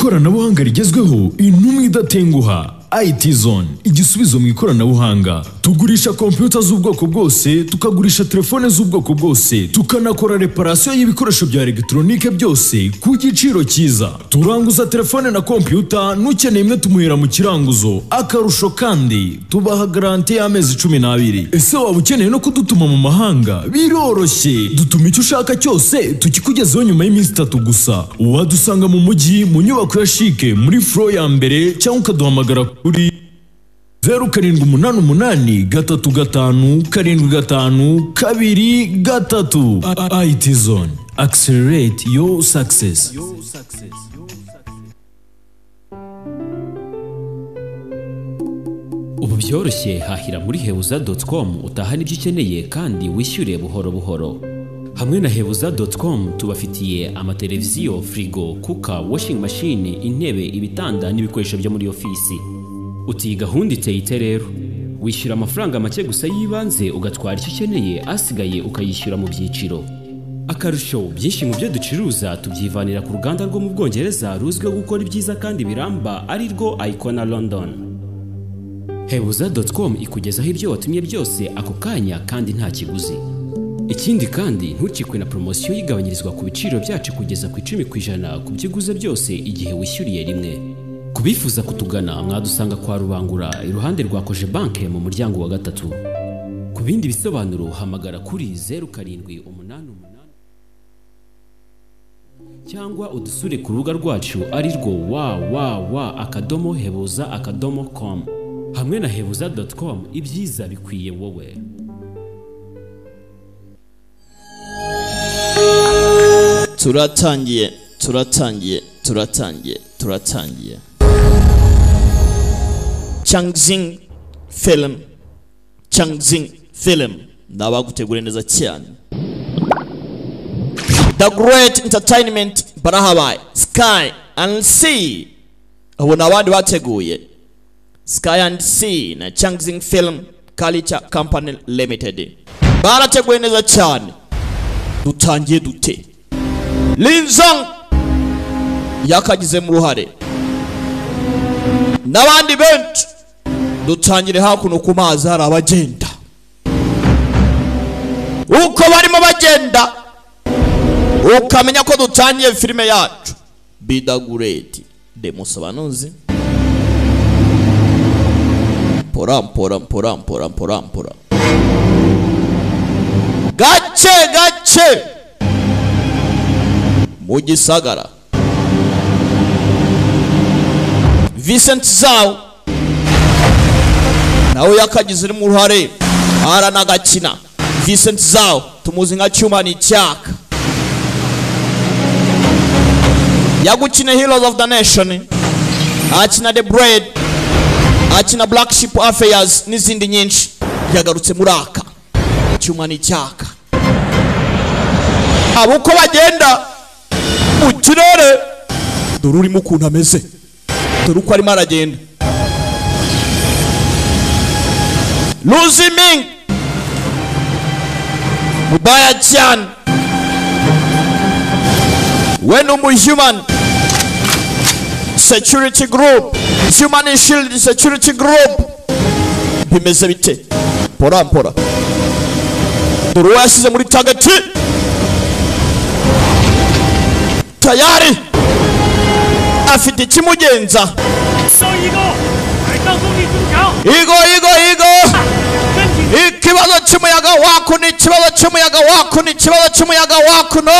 ikoranabuhanga rigezweho intumwe idatenguha IT Zone igisubizo mu ikoranabuhanga. Tugurisha computer z'ubwoko bwose, tukagurisha telefone z'ubwoko bwose, tukanakora reparation y'ibikoresho bya electronique byose ku giciro cyiza. Turanguza telefone na computer nukeneye imwe tumuhera mu kiranguzo. Akarusho kandi tubaha garantie y'amezi 12. Ese waba ukeneye no kudutuma mu mahanga? Biroroshye. Dutuma icyo ushaka cyose tukikugezeho nyuma y'iminsi 3 gusa. Wadusanga mu mujyi mu nyubako ya Chic muri floor ya mbere cyangwa ukaduhamagara kuri 0785757523. IT Zone. Accelerate your success. Ubu byoroshye hahira muri hebuza.com utahana ibyo ukeneye kandi wishyure buhoro buhoro. Hamwe na hebuza.com tubafitiye amateleviziyo, frigo, kuka, washing machine, intebe, ibitanda n'ibikoresho byo muri ofisi. Uti gahunda iteye rero. Wishyura amafaranga make gusa yibanze ugatwara icyo ukeneye, asigaye ukayishyura mu byiciro. Akarusho byinshi mu byo ducuruza tubyivanira ku ruganda rwo mu Bwongereza ruzwiho gukora ibyiza kandi biramba ari rwo Icona London. Hebuza.com ikugezaho ibyo watumye byose ako kanya kandi nta kiguzi. Ikindi kandi ntukikwe na promosiyo yigabanyirizwa ku biciro byacu kugeza ku 10% ku byiguze byose igihe wishyuriye rimwe. Kubifuza kutugana mwadusanga kwa Rubangura iruhande rwa Koje Bank mu muryango wa 3. Ku bindi bisobanuro hamagara kuri 0788 cyangwa udusure ku rubuga rwacu ari rwo www.hebuza.com. Hamwe na hebuza.com ibyiza bikwiye wowe. Turatangiye. Changzing film ndabagutegura neza cyane. The Great Entertainment barahabaye Sky and Sea. Abo nabandi bateguye Sky and Sea na Changzing Film Culture Company Limited barateguye neza cyane. Dutangiye dute. Linzong yakagize mu ruhare n'abandi benshi. Dutangire hakuno ku mazi hari abagenda. Uko barimo bagenda ukamenya ko dutangiye filime yacu Bidagureti demusobanuzi. Pora gace mu Gisagara. Vincent Zao nawe yakagize mu ruhare aranagakina. Vincent Zao tumuzi nka Cyuma ni Cyaka, yagukina Heroes of the Nation, akina The Bread, akina Black Sheep Affairs n'izindi nyinshi. Yagarutse muri aka Cyuma ni Cyaka. Abuko bagenda mu kirere dore urimo ukuntu ameze, dore uko arimo aragenda. Luziming mubaya cyane when human security group, Human Shield Security Group bimeze bite. Pora dore wasize muri target tayari afite ikimugenza. Igo ikibazo cy'umuyaga wako ni ikibazo cy'umuyaga wako no.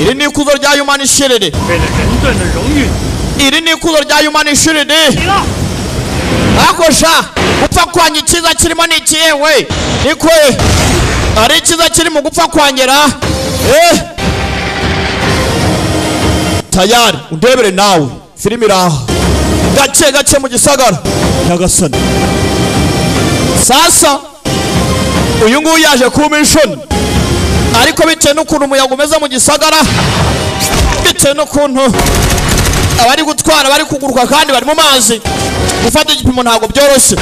Iri ni ikuzo rya Human Shield. Iri ni ikuzo rya Human Shield. Akosha gupfa kwanya ikiza kirimo ni ikiyewe nikwe ari ikiza kiri mu gupfa kwangera. Tayari undebere nawe filime iraha gace mu Gisagara Nyagasani. Sasa uyu nguyu yaje ku mission, ariko bitewe n'ukuntu umuyaga umeze mu Gisagara, bitewe n'ukuntu abari gutwara bari kuguruka kandi bari mu mazi, gufata igipimo ntabwo byoroshye.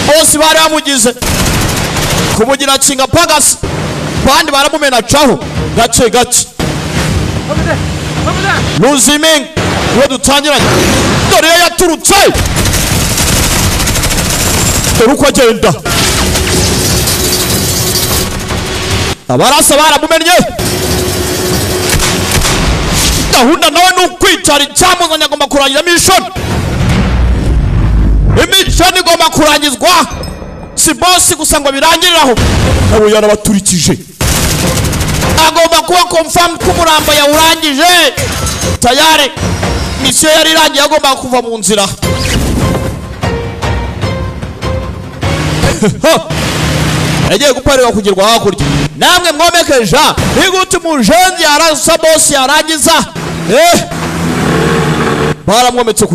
Bose bari bamugize kumugira kinga pagasi, bandi baramumena caho gace Lu Ziming uwo dutangiranye dore yaturutse dore uko agenda abarasa baramumennye gahunda nawe ni ukwicara icyamuzanye agomba kurangiza mission igomba kurangizwa si bosi gusa ngo birangiriraho nabo yarabaturikije agomba kuba confirm ko umurambo yawurangije tayari mission yari irangiye agomba kuva mu nzira yagiye guparira kugirwa hakurya namwe mwomekeja nigute umujenzi yarasa bosi yarangiza baramwometse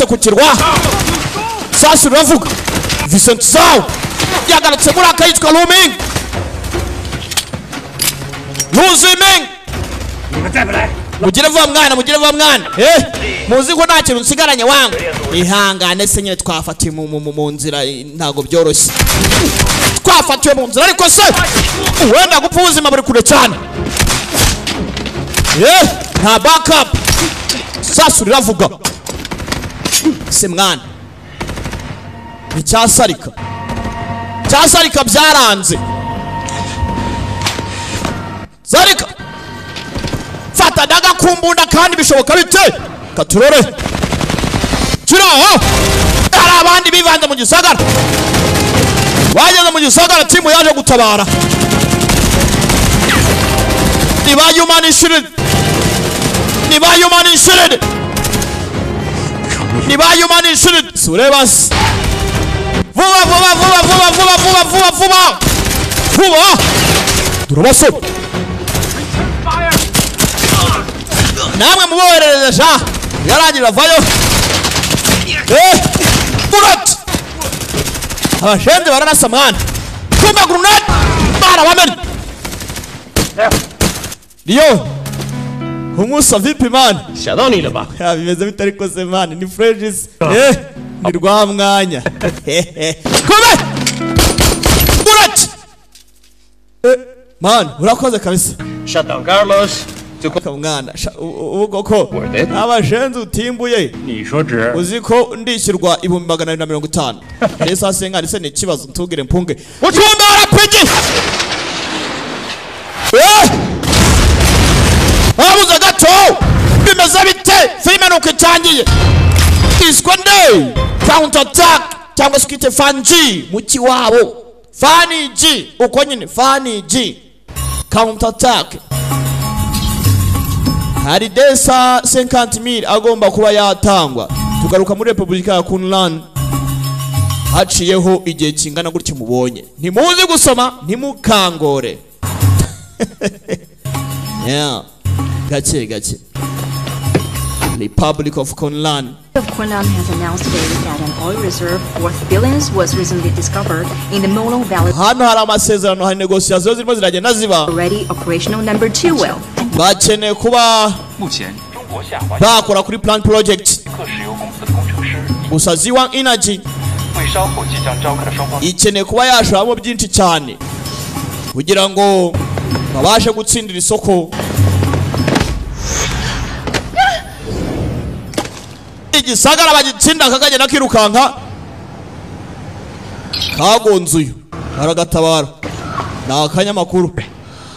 ku kirwa sasi ruravuga Vincent Zhao yagarutse muri akayitwa Lu Ziming mugire vuba mwana muzi ko nta kintu nsigaranye wangu ihangane se nyine twafatiye mu nzira ntago byoroshye twafatiwe mu nzira ariko se wenda gupfa ubuzima buri kure cyane nta backup sasa riravuga se mwana icyasarika byaranze Zarika fata daga kumbunda kandi bishoboka bite katurore kiraho hari abandi bivanze mu gisagara bageze mu gisagara timu yaje gutabara nibayumanishiride surebas vuba durabase namwe muboherereje yarangira vayo burat abashenze bararasa mwana kumba grenade barabamena Rio Humusa vipi man Shadoni le ba ya bimeze bitari kose man ni Fredis ni rwa mwanya kume burat man urakoze kabisa Shatan Carlos mwana ubwo ko abashenze utimbuye uziko ndishyirwa 250 nesa sengani se ni kibazo ntugire mpunge utumba arapiki abuza gato bimeze bite filime nuko itangiye iskonde counter attack cyangwa skite fanji muki wabo fani G uko nyine fani G counter attack hari desa 50,000 agomba kuba yatangwa tugaruka muri Republika ya Kunlan haciyeho igihe kingana gutyo mubonye ntimuzi gusoma ntimukangore yeah gache Republic of Kunlan has announced today that an oil reserve worth billions was recently discovered in the Molo Valley. Hano hari amasezerano hari negociations zirimo ziragenda ziba Already operational number 2 well. Bakeneye kuba bakora kuri plan project gusa Ziwang Energy ikeneye kuba yashoramo byinshi cyane kugira ngo babashe gutsindira isoko igisagara bagitsinda kakagenda kirukanka kagonzuye aragatabara na akanyamakuru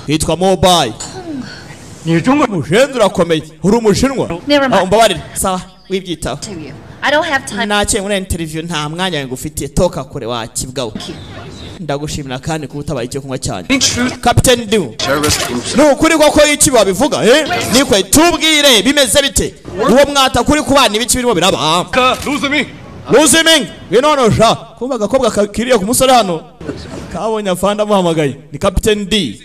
hitwa Mobile Mushenzi urakomeye uri umushinwa umbabarire sawa wibyitaho I don't have time. Naciye muri interview nta mwanya wangu ufitiye toka kure wakibwaho ndagushimira kandi kubutabaye icyo kunywa cyane Captain Du nukuri koko iki babivuga nikwe tubwire bimeze bite uwo mwata kuri kubana ibiki birimo biraba Lu Ziming binonosha kumva agakobwa kakiriye ku musore hano kabonye afanda muhamagaye ni Captain D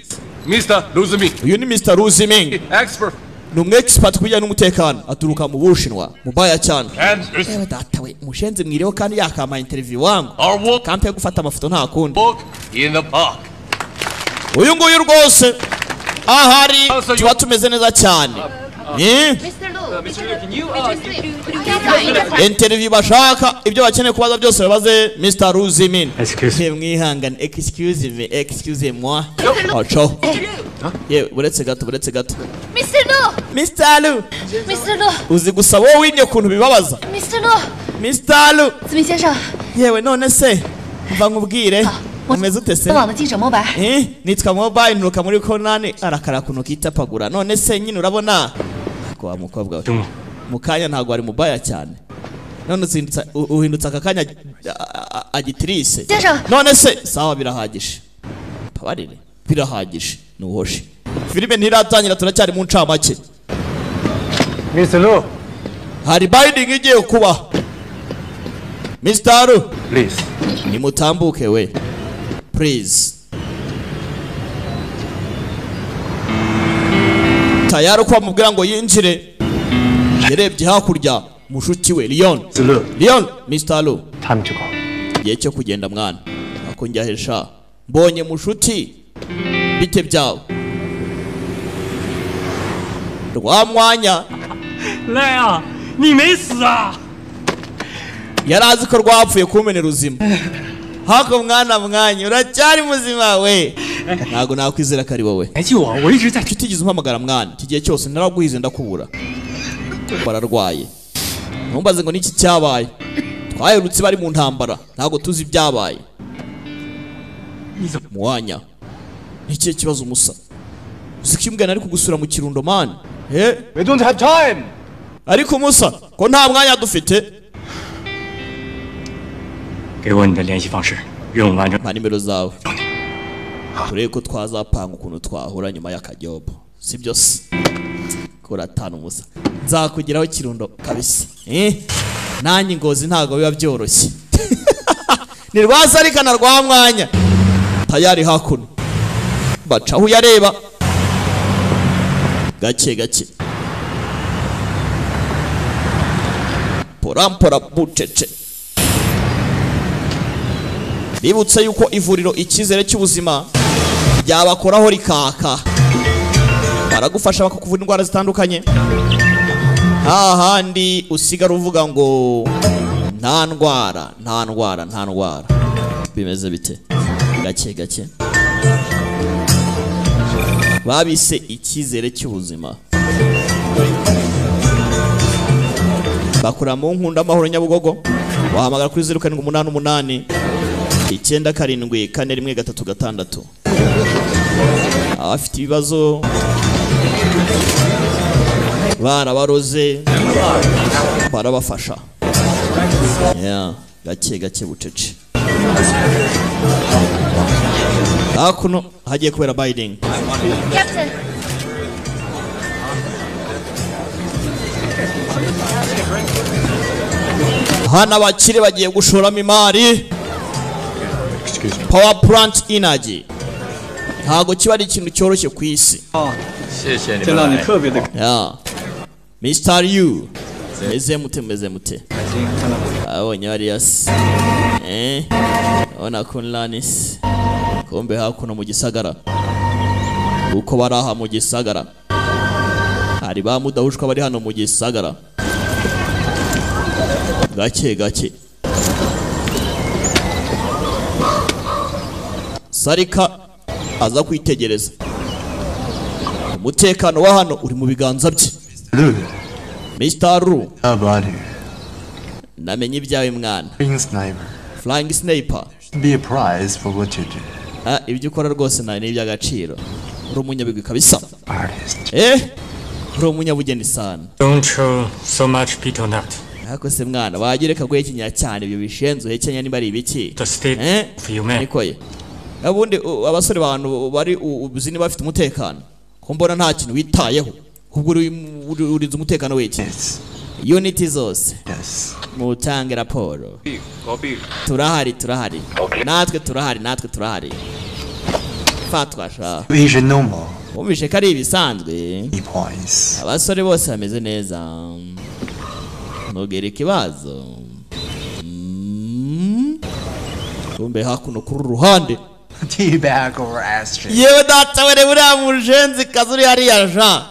Mr. Lu Ziming uyu ni Mr. Lu Ziming expert numwe expert kujya n'umutekano aturuka mu Bushinwa mubaya cyane datawe mushenzi mwiriho kandi yakama interview wangu kampe gufata amafoto nta kundi in the park uyu nguyu rwose ahari tuba tumeze neza cyane Mr. Lu, interview bashaka ibyo bakeneye kubaza byose babaze Mr. Luzimin. Mwihangane, excuse moi. Ocho. Ye buretse gato. Mr. Lu. Uzi gusaba wowe winye kuntu bibabaza. Mr. Lu. Yewe none se mva nkubwire. Umeze ute se? Nitwa Mobile nturuka muri Konane arakara kuno kitapagura. None se nyine urabona ko wa mukobwa we. Mukanya ntago ari mubaya cyane. None uhindutse akakanya agitrice. None se sawa birahagije. Pabarire birahagije nuhoshe. Filime ntiratangira turacyari mu ncamake. Mr. Lu, Hari binding igiye kuba. Mr. Lu, please. Nimutambuke we. Please. Tayari kwa mubwira ngo yinjire. Yarebye hakurya mushuti we Leon. Mr. Lu. Time to go. Gihe cyo kugenda mwana. Ako njyahesha. Mbonye mushuti. Bite byawe. Rwa mwanya. 来啊，你没死啊！ Yarazi ko rwapfuye kumenera uzima. Hako mwana mwanya uracyari muzima we. Ntago nakwizera kari wowe. 来救我，我一直在。 Kitigeze umpamagara mwana. Kigiye cyose naraguhize ndakubura. Bararwaye. Ntumbaze ngo niki cyabaye. Twayerutse bari mu ntambara. Ntago tuzi ibyabaye. Mwanya. Niki kibazo musa. Uzikimbwa nari kugusura mu Kirundo man. We don't have time. Ariko musa ko nta mwanya dufite. 给我你的联系方式，任务完成。 Mpa nimero zawe. Turebe ko twazapanga ukuntu twahura nyuma y'akajyobo. Si byose. Kora tano musa. Nzakugiraho Kirundo kabisi. Nanyi Ngozi ntago biba byoroshye. Ni rwazarikana rwa mwanya. Tayari hakuno. Bacaho yareba. Gake. Porampora bucece. Bibutse yuko ivuriro Icyizere cy'ubuzima ryabakoraho rikaka. Baragufasha bakakuvura indwara zitandukanye. Hahandi usigara uvuga ngo nta ndwara. Bimeze bite? Gake. Babise Icyizere cy'ubuzima. Bakura mu Nkunda Amahoro Nyabugogo. Wahamagara kuri 0788 9741336. Abafite ibibazo barabaroze barabafasha. Gake bucece. Hakuno hagiye kubera binding. Captain. Hana bakire bagiye gushoramo imari. Power plant energy. Ntago kiba ari ikintu cyoroshye ku isi. Mr. Yu. Meze mute. Abonye bari yasi. Ona kunlanis. Kombe hakuno mu gisagara. Uko baraha mu gisagara. Hari ba mudahushwa bari hano mu gisagara. Gake. Sarika aza kwitegereza. Umutekano wa hano uri mu biganza bye. Mr. Lu. Namenye ibyawe mwana. Flying sniper. Be a prize for what you do. Ibyo ukora rwose nawe ni iby'agaciro. Uri umunyabigwi kabisa. Artist. Uri umunyabugeni sana. Don't show so much Peter Nut. Ako se mwana wagireka guhekenya cyane ibyo bishenzo hekenya niba ari ibiki. The state for you man. Nikoye. Abundi abasore bantu bari ubuzini bafite umutekano. Ko mbona nta kintu witayeho. Ubwo urize umutekano w'iki. Unity zose. Yes. Mutange raporo. Turahari. Natwe turahari. Fatwa sha. Vision no more. Umvishe kari ibisanzwe. Points. Abasore bose bameze neza. Nogere kibazo. Kumbe hakuno kuri ruhande. Teabag or ashtray. Yewe data were buriya mujenzi kazuri hariya Jean.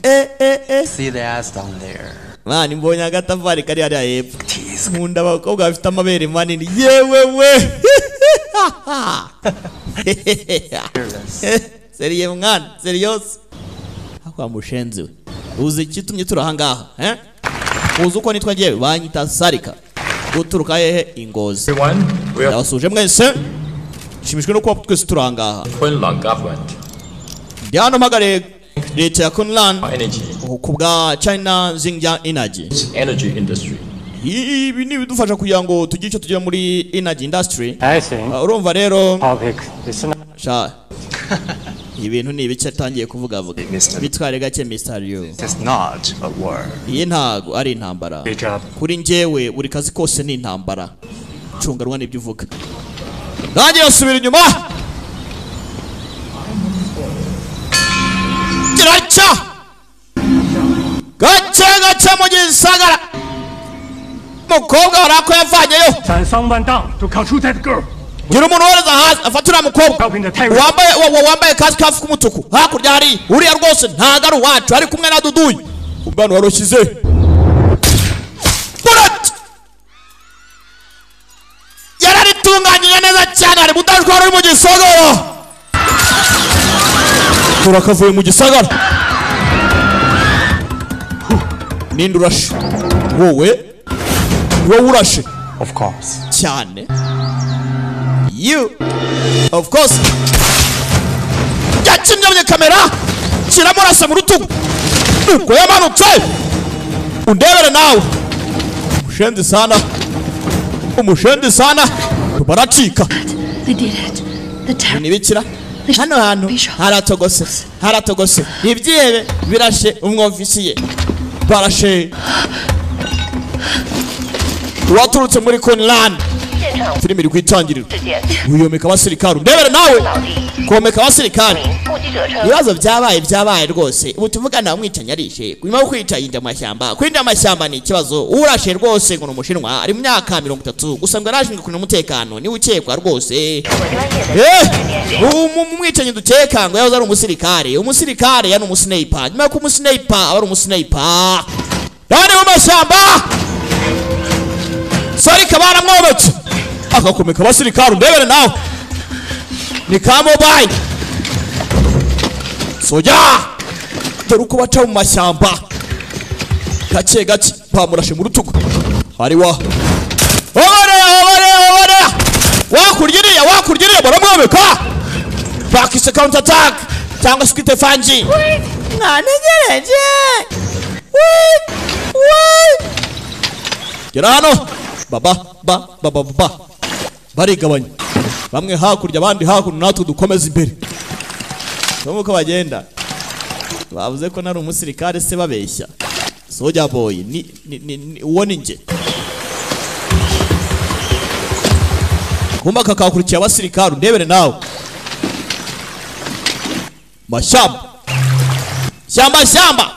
See the ass down there. Mani mbonye agatafari kari hariya hepfo. Nkunda abakobwa bafite amabere manini. Yewewe. Seriye mwana, serious. Akwa mushenzi we. Uzi kitumye turahangaha, Uzi uko nitwa ngewe banyita Sarika. Guturuka hehe Ingozi. Ndabasuje mwese. Shimishwe no kuba twese turahangaha. Kunlan government. Ndiano magare leta ya Kunlan kubwa China Xinjiang Energy Industry. Ibi ni bidufasha kugira ngo tugire icyo tugira muri energy industry. I think Urumva rero topic is not sha ibintu ni ibice tangiye kuvuga bitware gake Mr. You. It's not a war. Iyi ntago ari intambara. Kuri njyewe buri kazi kose ni intambara. Cungarwa n'ibyo uvuga. Nanjye yasubira inyuma. Giracha. Gace mu gisagara. Mukobwa warako yavanyeyo. 3万档 to control that girl. Gira umuntu wereza hasi afatira mukobwa. Wambaye kazi kafu kumutuku. Hakurya hari uriya rwose ntago ari uwacu ari kumwe na Duduyi. Umbano waroshize. Bullet. Yararitunganyije neza cyane ari mudashwara uri mu gisagara. Turakavuye mu gisagara. Ninde urashe? Wowe urashe? Of course. Cyane. You. Of course. Yakinnye kamera. Kiramurasa mu rutugu. Nuko yamanutse. Undebere nawe. Umushendi sana. Tubaracika. They did it. The terror. Nibikira. Hano haratogose. Ibyebe birashe umwofisiye. Barashe. Waturutse muri Kunlan. Filimi iri kwitangirira. Uyomeka abasirikare. Ndebere nawe. Komeka abasirikare. Ibibazo byabaye rwose. Ubu tuvugana umwicanya arishe. Kunyuma kwica yinda amashyamba. Kwinda amashyamba ni ikibazo. Urashe rwose ngo umushinwa ari mu myaka 30 gusanga arashinzwe kurinda umutekano ni ukekwa rwose. Umwicanya duteka ngo yahoze ari umusirikare. Umusirikare yana umusniper. Nyuma ko umusniper ari umusniper. None mu mashyamba. Sarika baramwobetse. Akakomeka abasirikare ndebere nawe. Ni ka mobile. Soja. Dore uko baca mu mashyamba. Gake pamurashe mu rutugu. Hari wa. Obare. Wakuririya baramwobeka. Bakise counter attack. Cyangwa skite fanji. Mwanegereje. Gera hano. Baba. Barigabanya. Bamwe hakurya abandi hakuno natwe dukomeza imbere. Numuko bagenda. Bavuze ko nari umusirikare se babeshya. Soja boy uwo ninjye. Kumba kakakurikiye abasirikare ndebere nawe. Mashyamba. Shyamba.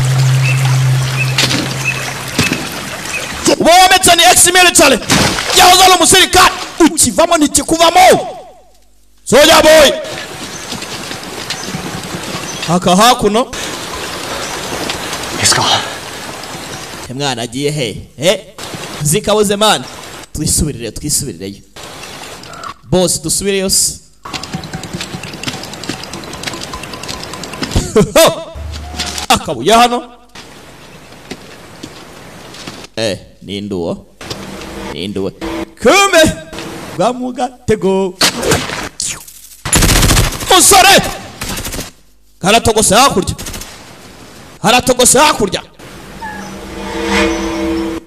Wometse ni ex-military. Yahoze ari umusirikare. Ukivamo ntikikuvamo. Soja boy. Hakuno. He's gone. Mwana agiye he? Zikabuze man. Twisubirireyo. Boss dusubireyo. Akabuye hano. Ninduwe. Kumbe bamugatego. Musore. Haratogose hakurya.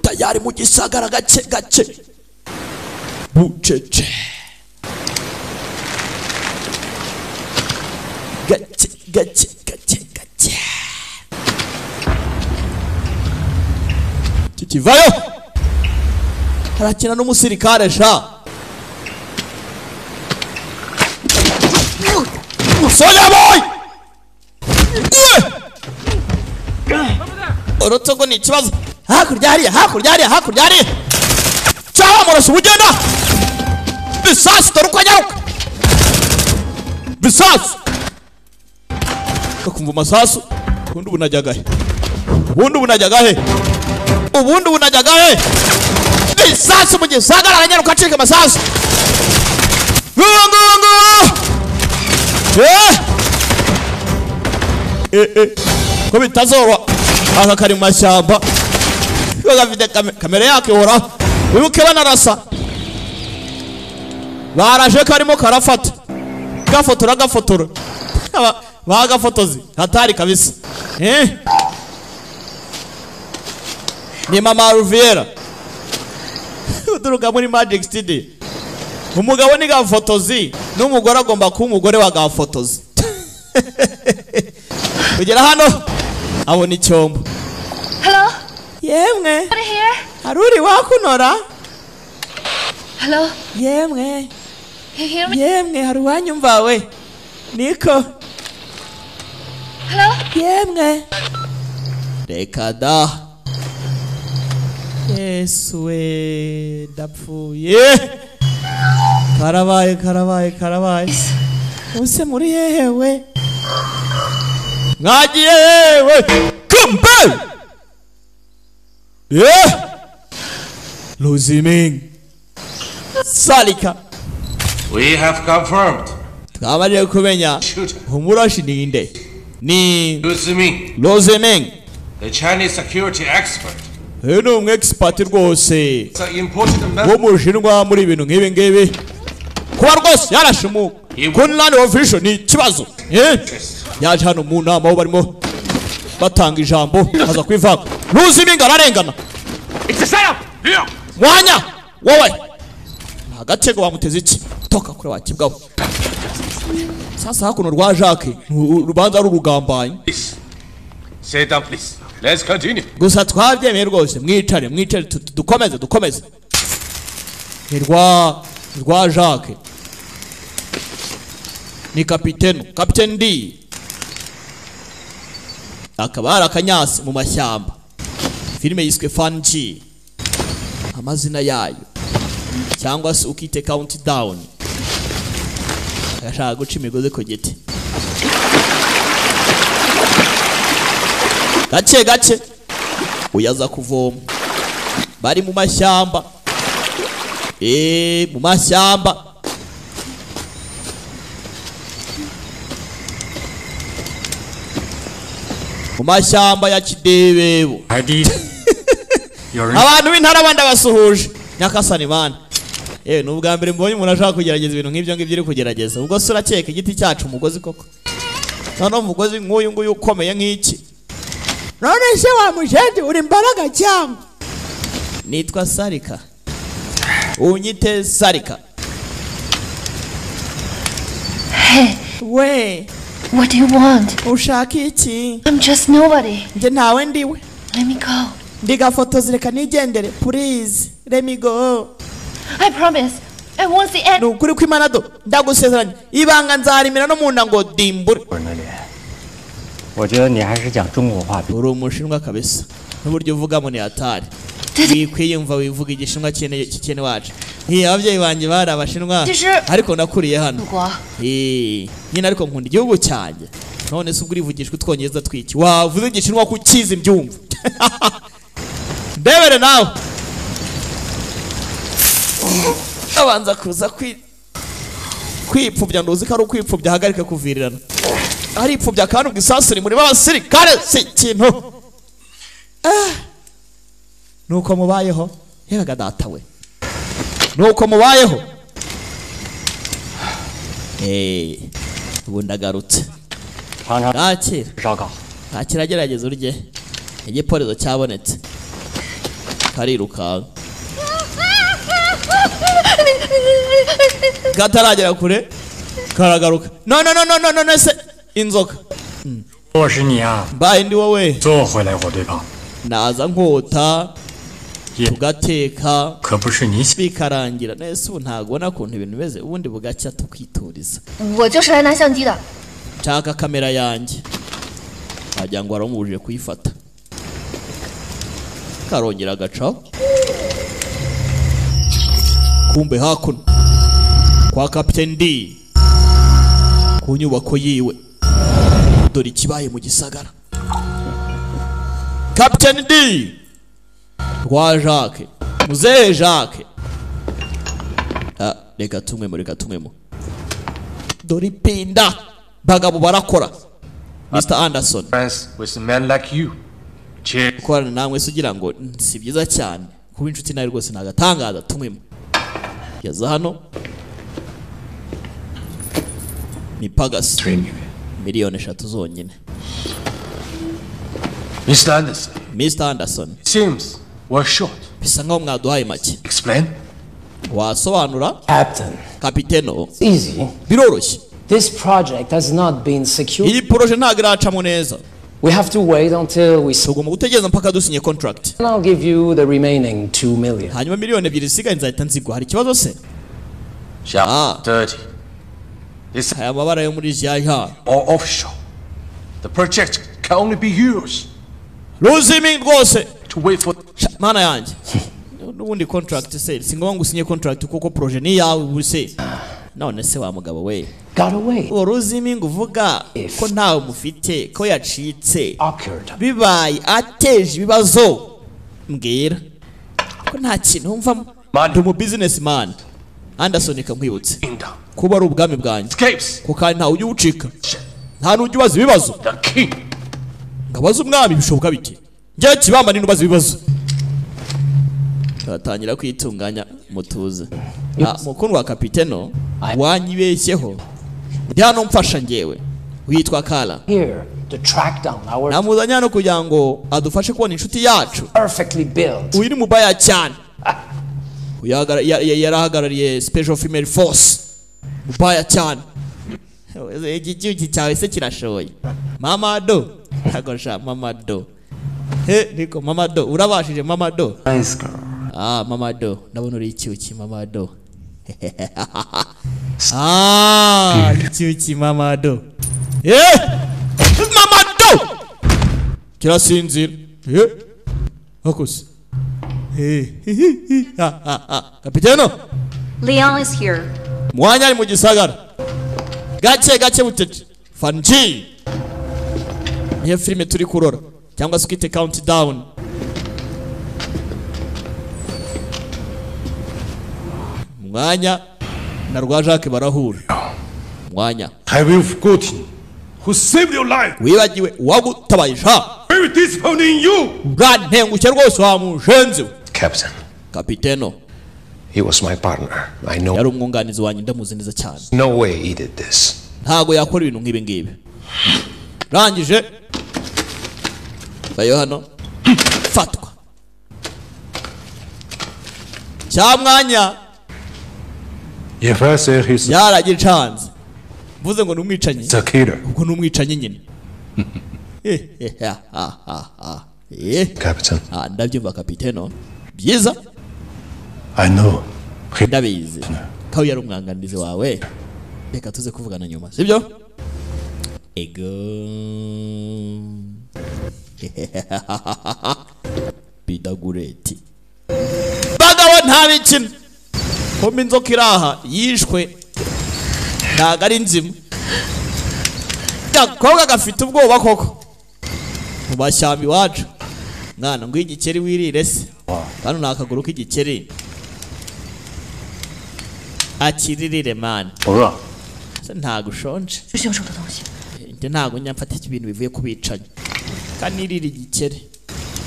Tayari mu gisagara gake. Bucece. Gake. Kivayo. Harakina n'umusirikare sha. Soja boy. Orotogo ni ikibazo. Hakurya hariya. Cyaba murashe ugenda. Bisasu toruko nyaruka. Bisasu. Kakumva masasu. Kundi ubunajyagaye. ubundi bunajyaga he ubundi bunajyaga he isasu mu gisagara aranyaruka acika amasasu ko bitazorwa aka kari mu mashyamba gafite kamera yake horaho wibuke banarasa baraje karimo karafata gafotora bagafotozi hatari kabisa ni mama Ruviera uturuka muri Magic Studio umugabo ni gafotozi n'umugore agomba kuba umugore wa gafotozi ugera hano abona icyombo. Hello? Yemwe. What here? Haruri wakunora? Hello? Yemwe. You hear me? Yemwe hari wanyumva we. Niko. Hello? Yemwe. Reka da. Yesu we dapfuye. Karabaye. Use muri hehe Ngagiye we. Come back. Yeah. Luziming. Salika. We have confirmed. Twamaze kumenya umurashi ninde. Ni Luziming, the Chinese security expert. Heno expert rwose. It's an important wo mushinwa muri ibintu nk'ibi ngibi. Kuba rwose yarashimu. Kunlani official ni kibazo. Yaje hano mu nama aho barimo batanga ijambo aza kwivanga. Luziming ararengana. It's a setup. Here. Mwanya wowe nagatego bamuteze iki toka kure wakibwaho sasa hakuno rwa Jacques rubanza rurugambanye. Sit down please. Let's continue. Gusa twabyemeye rwose mwicare dukomeze ni rwa Jacques ni kapiteni D akaba ari akanyasi mu mashyamba. Filime yiswe Fanji amazina yayo cyangwa se ukite countdown agashaka guca imigozi ku giti gake uyaza kuvoma bari mu mashyamba mu mashyamba ya Kidebebo abantu b'intara bandi basuhuje Nyakasani bana n'ubwa mbere mbonye umuntu ashaka kugerageza ibintu nk'ibyo ngibyo iri kugerageza ubwo se urakeka igiti cyacu umugozi koko noneho umugozi nk'uyu nguyu ukomeye nk'iki none se wa mujedi uri imbaraga cyangwa nitwa Sarika unyite Sarika. Hey, we what do you want? ushaka iki? I'm just nobody. Nje ntawe ndiwe. Let me go. Ndigafotozi reka nigendere please let me go. I promise I won't see any. Nukuri kw'Imana do ndagusezeranya ibanga nzarimira no munda ngo dimbure. 我觉得你还是讲中国话比 uri umushinwa kabisa n'uburyo uvugamo ni hatari wikwiyumva wivuga igishinwa cyene wacu ababyeyi banjye bari abashinwa ariko nakuriye hano nyine ariko nkunda igihugu cyanjye none se ubwo urivugishwa utwongereza twiki wavuze igishinwa kukiza imbyumva ndebere nawe abanza kuza kwipfubya nduzi ko ari ukwipfubya hagarika kuvirirana ari ipfubya kandi ubwisasuri muri b'abasirikare si ikintu nuko mubayeho yebaga data we nuko mubayeho ubu ndagarutse ntakira gerageza urye igiporezo cyabonetse kariruka kataragera kure karagaruka no se inzoka 我是你啊 mbaye ndi wowe 坐回来我对方 naza nkota tugateka 可不是你想 bikarangira nese ubu ntagona kuntu ibintu bimeze ubundi bugacya tukituriza 我就是来拿相机的 nshaka kamera yanjye wagira ngo waramubujije kuyifata karongera agacaho kumbe hakuno kwa Captain D ku nyubako yiwe dore ikibaye mu gisagara Captain D Rwa Jacques Muzehe Jacques reka tumwemo dore pinda bagabo barakora Mr. Anderson Friends with a man like you. Cheers. Korana namwe sugira ngo si byiza cyane kuba inshuti nawe rwose nagatangaza tumwemo yaza hano ni Pagas miliyoni 3 zonyine. Mr. Anderson It seems we're short. bisa nkaho mwaduhaye make. Explain. Wasobanura Captain. Kapiteno. It's easy. Biroroshye. This project has not been secured. Iyi proje ntago iracamo neza. We have to wait until we tugomba gutegereza mpaka dusinye contract. I'll give you the remaining 2 million. Hanyuma miliyoni 2 zisigaye nzahita nzigwa. Hari ikibazo se? 30. This aya mabara yo muri Jaya or offshore. The project can only be yours. Losing rwose to wait for mana yanjye. Nubundi contract se singombwa ngusinye contract kuko proje ni yawe ubuse. None se wa mugabo we. Got away. Uruzimi nguvuga ko ntawe mufite ko yacitse. Bibaye ateje ibibazo mbwira. Ko nta kintu umva mu businessman. Anderson kamwibutse. Kuba ari ubwami bwanjye. Ko kandi ntawe ujya ucika. Nta n'ujya ubaza ibibazo. Ngabaza umwami bishoboka bike. Njye kibamba ni nubaza ibibazo. Batangira kwitunganya mutuze. Mukuru wa kapiteno wanyibeshyeho. Ndi hano mfasha ngewe. Witwa Kala. Here to track down our namuzanya no kugira ngo adufashe kubona inshuti yacu. Perfectly built. Uyu ni mubaya cyane. Yarahagarariye Special Female Force. Mubaya cyane. Iki cyawe se kirashoye. Mama Do. Agosha Mama Do. Niko Mama Do. Urabashije Mama Do. Nice girl. Mama Do. Ndabona uri icyuki Mama Do. Icyuki Mama Do. Mama Do. Kirasinzira. Akose. Kapiteno. Leon is here. Mwanya ari mu gisagara. Gake butete. Fanji. Niyo filime turi kurora cyangwa skite countdown. Mwanya na Rwa Jacques barahura. Mwanya. Have you forgotten who saved your life? Wibagiwe wagutabayisha. Very disappointed in you. Bwantenguke rwose wa mushenzi. Captain. Kapiteno. He was my partner. I know. Yari umwunganizi wanjye ndamuzi neza cyane. No way he did this. Ntago yakora ibintu nk'ibi ngibi. Rangije. Bayo hano. Fatwa. Cyamwanya. If I say he's yaragicanze. Mvuze ngo numwicanyi. a killer. Ubwo numwicanyi nyine. Captain. Ndabyumva kapiteno. Byiza. I know. Ndabizi. Kaho yari umwanganizi wawe. Reka tuze kuvugana nyuma. Sibyo? Ego. Bidagureti. Bagabo nta bikina. Kombe inzoka iraha yishwe. Ntago ari nzima. Gakobwa gafite ubwoba koko. Mu bashyamba iwacu. Mwana ngo igikeri wirire se. Kandi nakaguru k'igikeri. Akiririre man. Ntago ushonje. Nde ntago nyamfata ibintu bivuye kubicanya. Kanirira igikeri.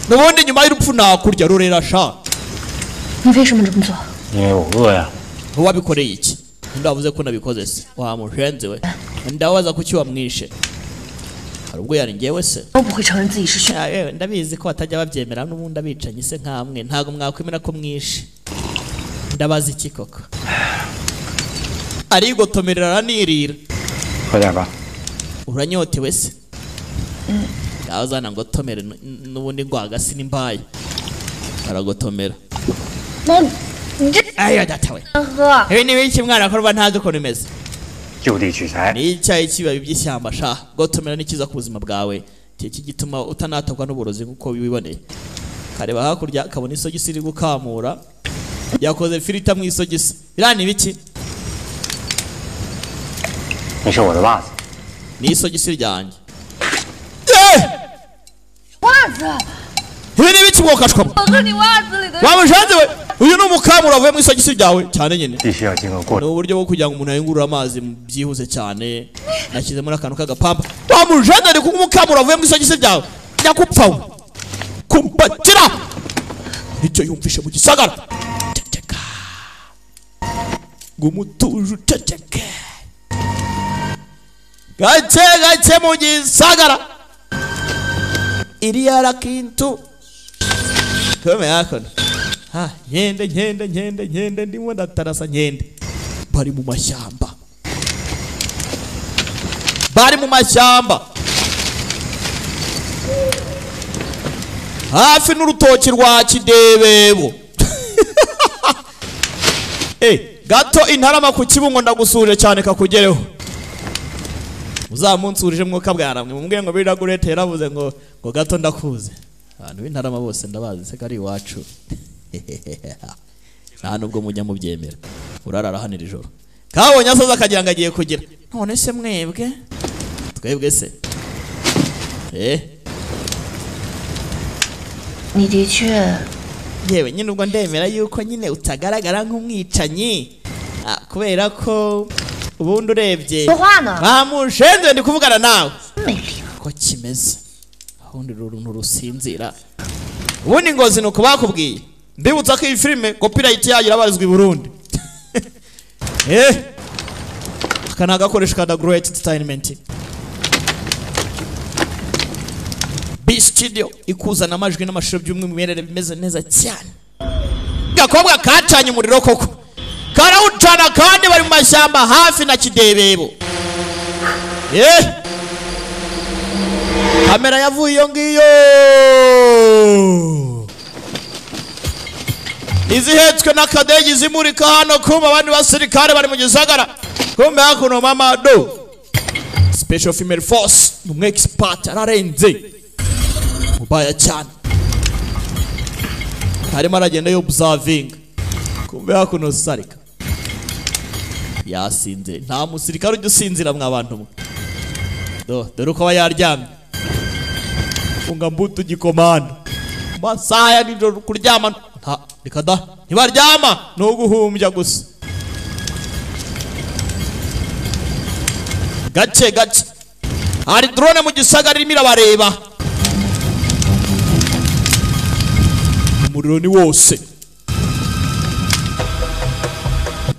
Nubundi nyuma y'urupfu nakurya rurera sha. 你为什么这么做？ 因为我饿呀。 Wabikoreye iki? Ndavuze ko nabikoze se. Wa mushenze we. Ndabaza kuki wamwishe. Hari ubwo yari ngewe se. 都不会承认自己是凶。 Ndabizi ko batajya babyemera n'ubundi abicanye se nkamwe. Ntago mwakwemera ko mwishe. Ndabaza iki koko? Ari gotomerera nirira. 喝点吧。 Uranyotewe se? Yazana ngo tomere n'ubundi ngwagasi nimbaye. Aragotomera. Ayo datawe. Ibi ni biki mwana akorwa ntazi uko nimeze. 就地取材。 Ni icyayi kibabi by'ishyamba sha. Gotomera ni kiza ku buzima bwawe. Iki gituma utanatabwa n'uburozi kuko wiboneye. Kareba hakurya kabona isogisi iri gukamura. Yakoze filita mu isogisi. Irani biki? 那是我的袜子。 Ni isogisi ryanjye. 袜子， ibi ni biki mwokashwa 我和你袜子里的。 wamushenze we uyu ni umukamura avuye mu isogisi ryawe cyane nyine 必须要经过过 ni uburyo bwo kugira ngo umuntu ayungurure amazi byihuse cyane nashyizemo n'akantu k'agapamba wamushenze ari kuko umukamura avuye mu isogisi ryawe nyakupfa we kumpakira icyo yumvishe mu gisagara ceceka ngumutuje ceceke gake gake mu gisagara iriya rakintu kome yakona ha nkende ndimo ndatarasa nkende bari mu mashyamba hafi n'urutoki rwa Kidebebo gato intarama ku Kibungo ndagusuje cyane kakugereho uzamunsurije mwuka bwaramwe mumbwiye ngo biragurete yaravuze ngo gato ndakuze abantu b'intarama bose ndabazi se kari iwacu nta nubwo mujya mubyemera urarara hano ijoro kabonye asoza akagira ngo agiye kugira none se twebwe se你的确 yewe nyine ubwo ndemera yuko nyine utagaragara nk'umwicanyi kubera ko ubundi urebye bamushenze ndi kuvugana nawe ko kimeze ubundi runtu rusinzira ubundi ngozi nuko bakubwiye ndibutsa ko iyi filime copyright yayo irabarizwa i Burundi aka ni agakoresho ka Great Entertainment B-Studio ikuzana amajwi n'amashusho by'umwimerere bimeze neza cyane gakobwa kacanye umuriro koko karawucana kandi bari mu mashyamba hafi na Kidebebo kamera yavuye iyo ngiyo izihetswe n'akadege zimurika hano kumva abandi basirikare bari mu gisagara kumbe hakuno mama do special female force umwe expert ararenze mubaya cyane harimo aragenda yo observing kumbe hakuno sarika yasinze nta musirikare ujya usinzira mwabantu mwe dore uko aba yaryamye funga mbuto gikomanda masaha ya nijoro kuryama reka da ntibaryama ni uguhumbya gusa gake hari drone mu gisagara irimo irabareba umuriro ni wose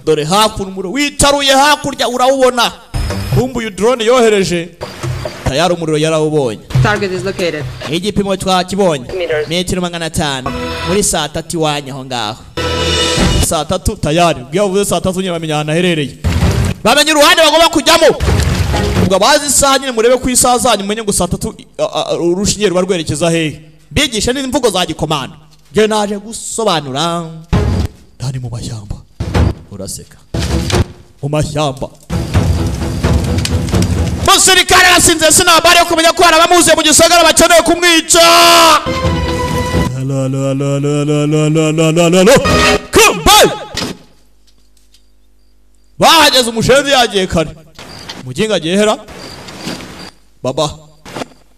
dore hakuno umuriro witaruye hakurya urawubona kumbuye drone yohereje tayari umuriro yarawubonye Target is located. igipimo twakibonye metero 500 muri saa 3 iwanya aho ngaho saa 3 tayari bwiye uvuze saa 3 nyine bamenya ahantu aherereye bamenye uruhande bagomba kujyamo ubwo bazi isaha nyine murebe ku isaha zanyu mumenye ngo saa 3 urushinge ruba rwerekeza hehe bigisha n'imvugo za gikomando je naje gusobanura ndani mu mashyamba uraseka mu mashyamba musirikare arasinze sinabari yo kumenya ko arabamuze mu gisagara bakeneye kumwica bahageze umushenzi yagiye kare muginga gihera baba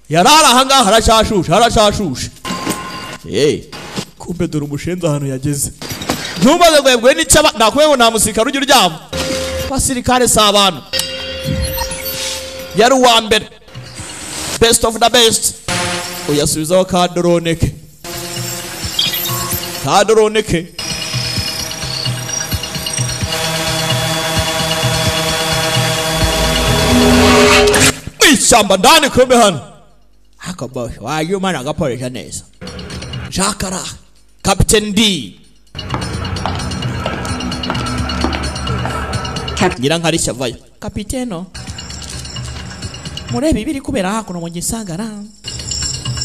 yarara ahangaha harashashushe kumbe dore umushenzi ahantu yageze ntumaze gwebwe n'icyaba nakubego nta musirikare ujya uryama basirikare si abantu yari uwa mbere best of the best uyasubizaho ka drone ke ishyamba ndani kumbe hano akabaho wayo mana agaporesha neza Jakara Captain D ngira nkarisha vayo kapiteno murebe ibiri kubera hakuno mu gisagara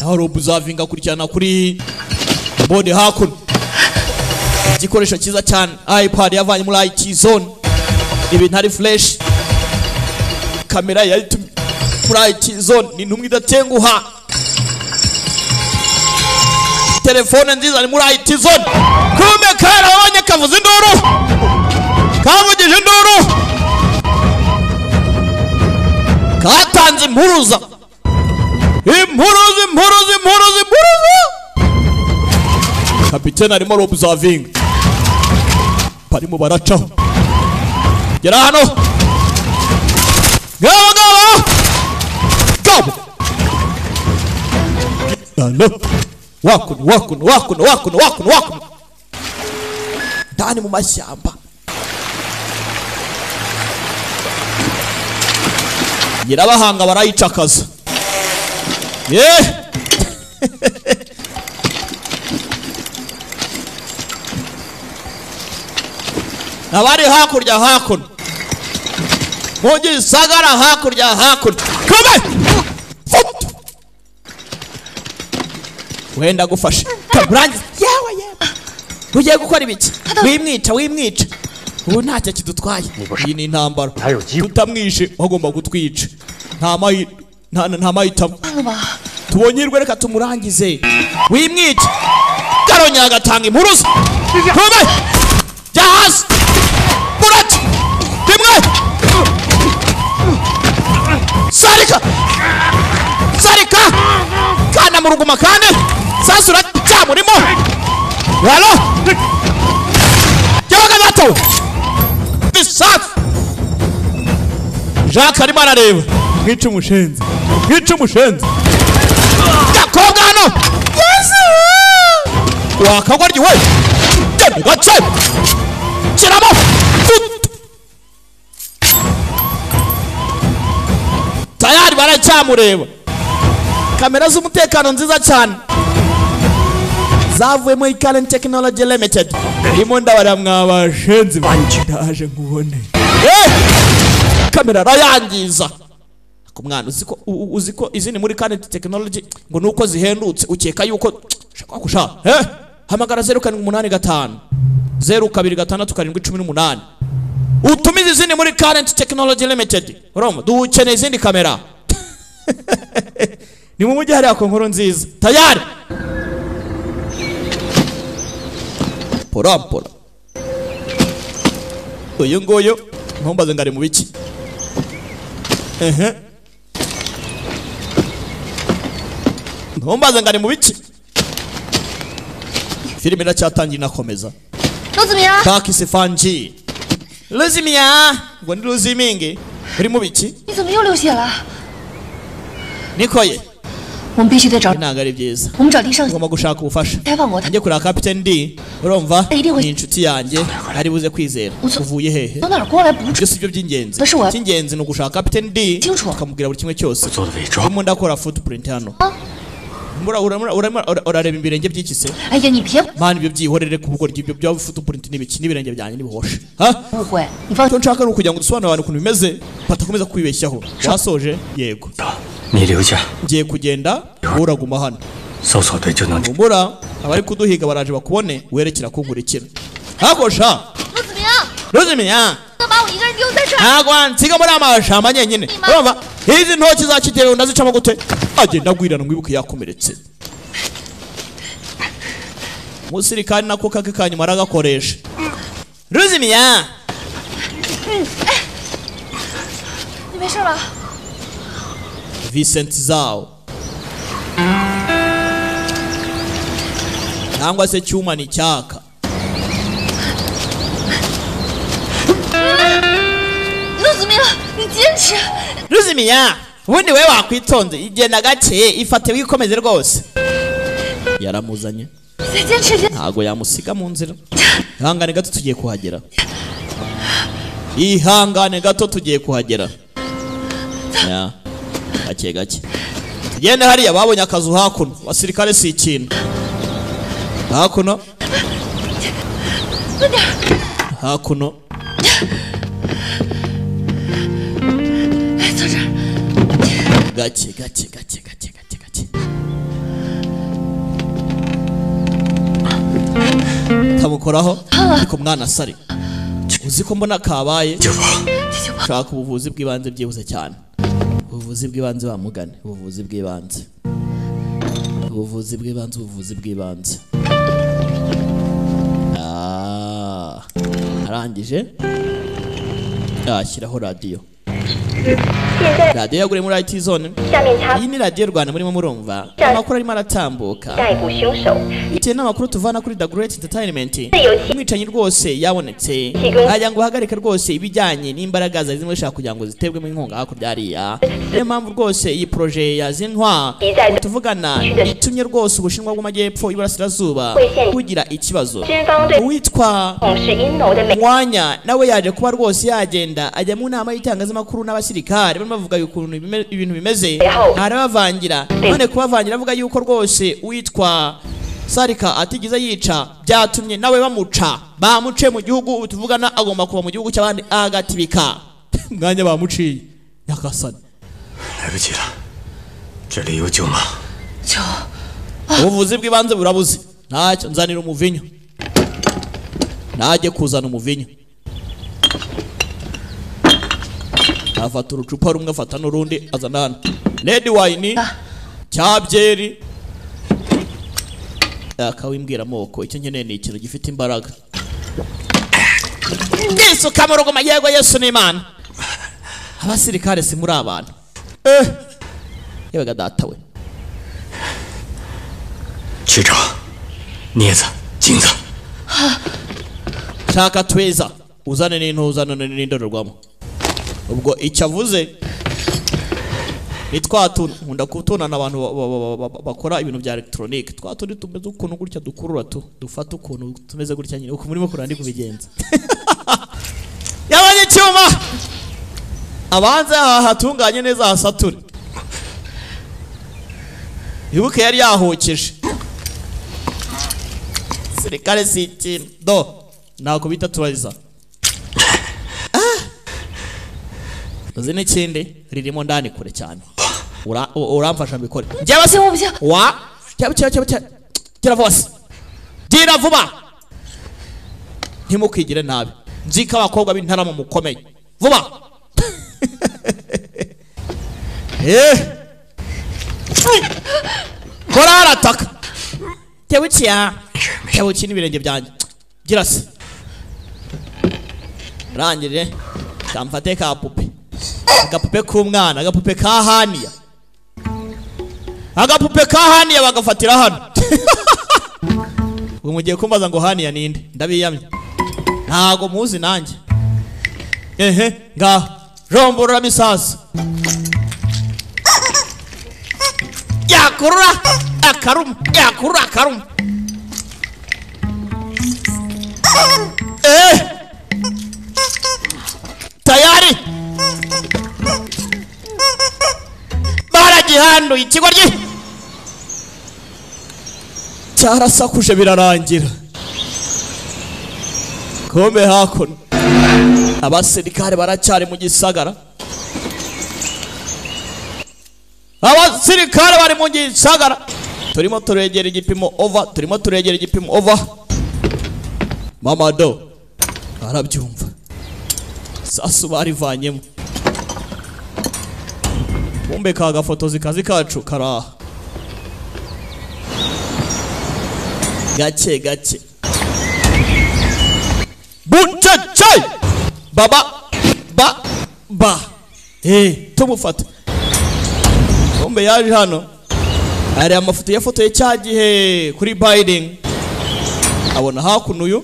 aho robuzavinga kurikirana kuri bode hakuno igikoresho cyiza cyane iPad yavanye muri IT zone ibintu ari flash kamera ya muri IT zone ni ntumwe idatenguha telefone nziza ni muri IT zone kumbe karabonye kavuze induru kavugije induru katanze impuruza kapitene arimo observing barimo baracaho gera hano gabo wakuno ndani mu mashyamba nyirabahanga barayicakaza abari hakurya hakuno mu gisagara hakurya come wenda gufasha kaburangiza yewe ugiye gukora ibiki wimwica ubu ntacyo kidutwaye iyi ni intambara tutamwishe bagomba kutwica nta mahitamo tubonyirwe reka tumurangize wimwica karongera agatanga impuruza come jahaz burati rimwe sarika kana mu ruguma kane sasura cyamurimo halo cyabaga batawe bisaf Jacques arimo arareba mwica umushenzi gakoga hano wakagwaryi we genda gace kiramo tayari baracyamureba kamera z'umutekano nziza cyane zavuye muri Current Technology Limited irimo ndabara mwabashenzi ndaje nkubone kamera rayangiza ku mwana uziko izini muri Current Technology ngo nuko zihendutse ukeka yuko shaka kusha hamagara 0785 0256 utumize izini muri Current Technology Limited Roma dukeneye izindi kamera ni mu mujyi hariya ku nkuru nziza tayari porampora uyu nguyu ntumbaze ngari mu biki ntumbaze ngari mu biki filime iracyatangiye inakomeza Taki Sifanji Luzimia ngo ni Luziminge uri mu biki nikoye ntabwo ari byiza ngomba gushaka ubufasha njye kureba Captain D urumva ni inshuti yanjye ari buze kwizera uvuye hehe ibyo si byo by'ingenzi icy'ingenzi ni ugushaka Captain D tukamubwira buri kimwe cyose urimo ndakora footprint hano urareba ibirenge by'ikise mani ibyo byihorere ku bugoryi ibyo bya footprint n'ibiki n'ibirenge byanjye n'ibihoshe icyo nshaka ni ukugira ngo dusobanure abantu ukuntu bimeze batakomeza kwibeshyaho wasoje yego ngiye kugenda uraguma hano umura abari kuduhiga baraje bakubone werekera kunkurikira hakosha Luzimia ntabwo nsiga muri amashamba nyenyine urumva izi ntoki za kitewe ndazicamo gute agenda agwirana mwibuke yakomeretse umusirikari nako kake kanyuma aragakoresha Luzimia Vincent Zao nangwa se cyuma ni cyaka Luzimia ubundi we wakwitonze igenda gake ifate wikomeze rwose yaramuzanye ntago yamusiga mu nzira ihangane gato tugiye kuhagera gake tugende hariya babonye akazu hakuno basirikare si ikintu hakuno gake kamukoraho ariko mwana sari uzi ko mbona kabaye shaka ubuvuzi bw'ibanze byihuse cyane ubuvuzi bw'ibanze bamugane ubuvuzi bw'ibanze arangije ashyiraho radio radiyo yaguriye muri IT Zone. Iyi ni radiyo Rwanda murimo murumva amakuru arimo aratambuka bitewe n'amakuru tuvana kuri The Great Entertainment. Umwicanyi rwose yabonetse hajya ngo uhagarike rwose ibijyanye n'imbaraga zari zimwe zishaka kugira ngo zitebwemo inkunga hakurya hariya. Niyo mpamvu rwose iyi projet ya Zintwa tuvugana itumye rwose Ubushinwa bw'Amajyepfo iburasirazuba kugira ikibazo. Uwitwa Mwanya nawe yaje kuba rwose yagenda ajya mu nama y'itangazamakuru n'abasirikare barimo bavuga ukuntu ibintu bimeze arabavangira none kubavangira avuga yuko rwose witwa Sarika atigize yica byatumye nawe bamuce mu gihugu tuvugana agomba kuba mu gihugu cy'abandi agatibika mwanya bamuciye yakasana nabikira jari yujuma ubuvuzi bw'ibanze burabuze ntacyo nzanira umuvinyo najye kuzana umuvinyo afata urucupa rumwe afata n'urundi azana hano red wine cyabyeri akawimbwira amoko icyo nkeneye ni ikintu gifite imbaraga Yesu kamurugo mayego Yesu ni Imana abasirikare si muri abantu yewe datawe Chicho Nieza Jinza shaka tweza uzane n'intuzano n'indorerwamo ubwo icyo avuze nitwatu nkunda kutunana abantu bakora ibintu bya electronic twatundi tumeze ukuntu gutya dukurura dufata ukuntu tumeze gutya nyine uko murimo kurandi kubigenza yabanye cyuma abanze hatunganye neza hasature ibuke yari yahokeje sirikare siti do nako bita tubariza uzi n'ikindi ririmo ndani kure cyane uramfasha mbikore njyewe se mubya wa gira vose gira vuba ntimukigire nabi nzika abakobwa b'intarama mukomeye vuba kora arataka tebuki n'ibirenge byanjye gira se rangire kamfate ka pupe agapupe k'umwana agapupe ka Haniya bagafatira hano ubu mugiye kumbaza ngo Haniya ninde ndabiyamye ntago muzi nanjye ngaho romborora misasa yakurura akarum tayari baragihando ikigoryi cyarasakuje birarangira kombe hakuno abasirikare baracyari mu gisagara bari mu gisagara turimo turegera igipimo over mama do arabyumva sasu barivanyemo kumbe ka gafotozi kazi kacu karaha gake bucece ba tumufata kumbe yaje hano ari amafoto yafotoye cyagihe kuri Biden abona hakuno uyu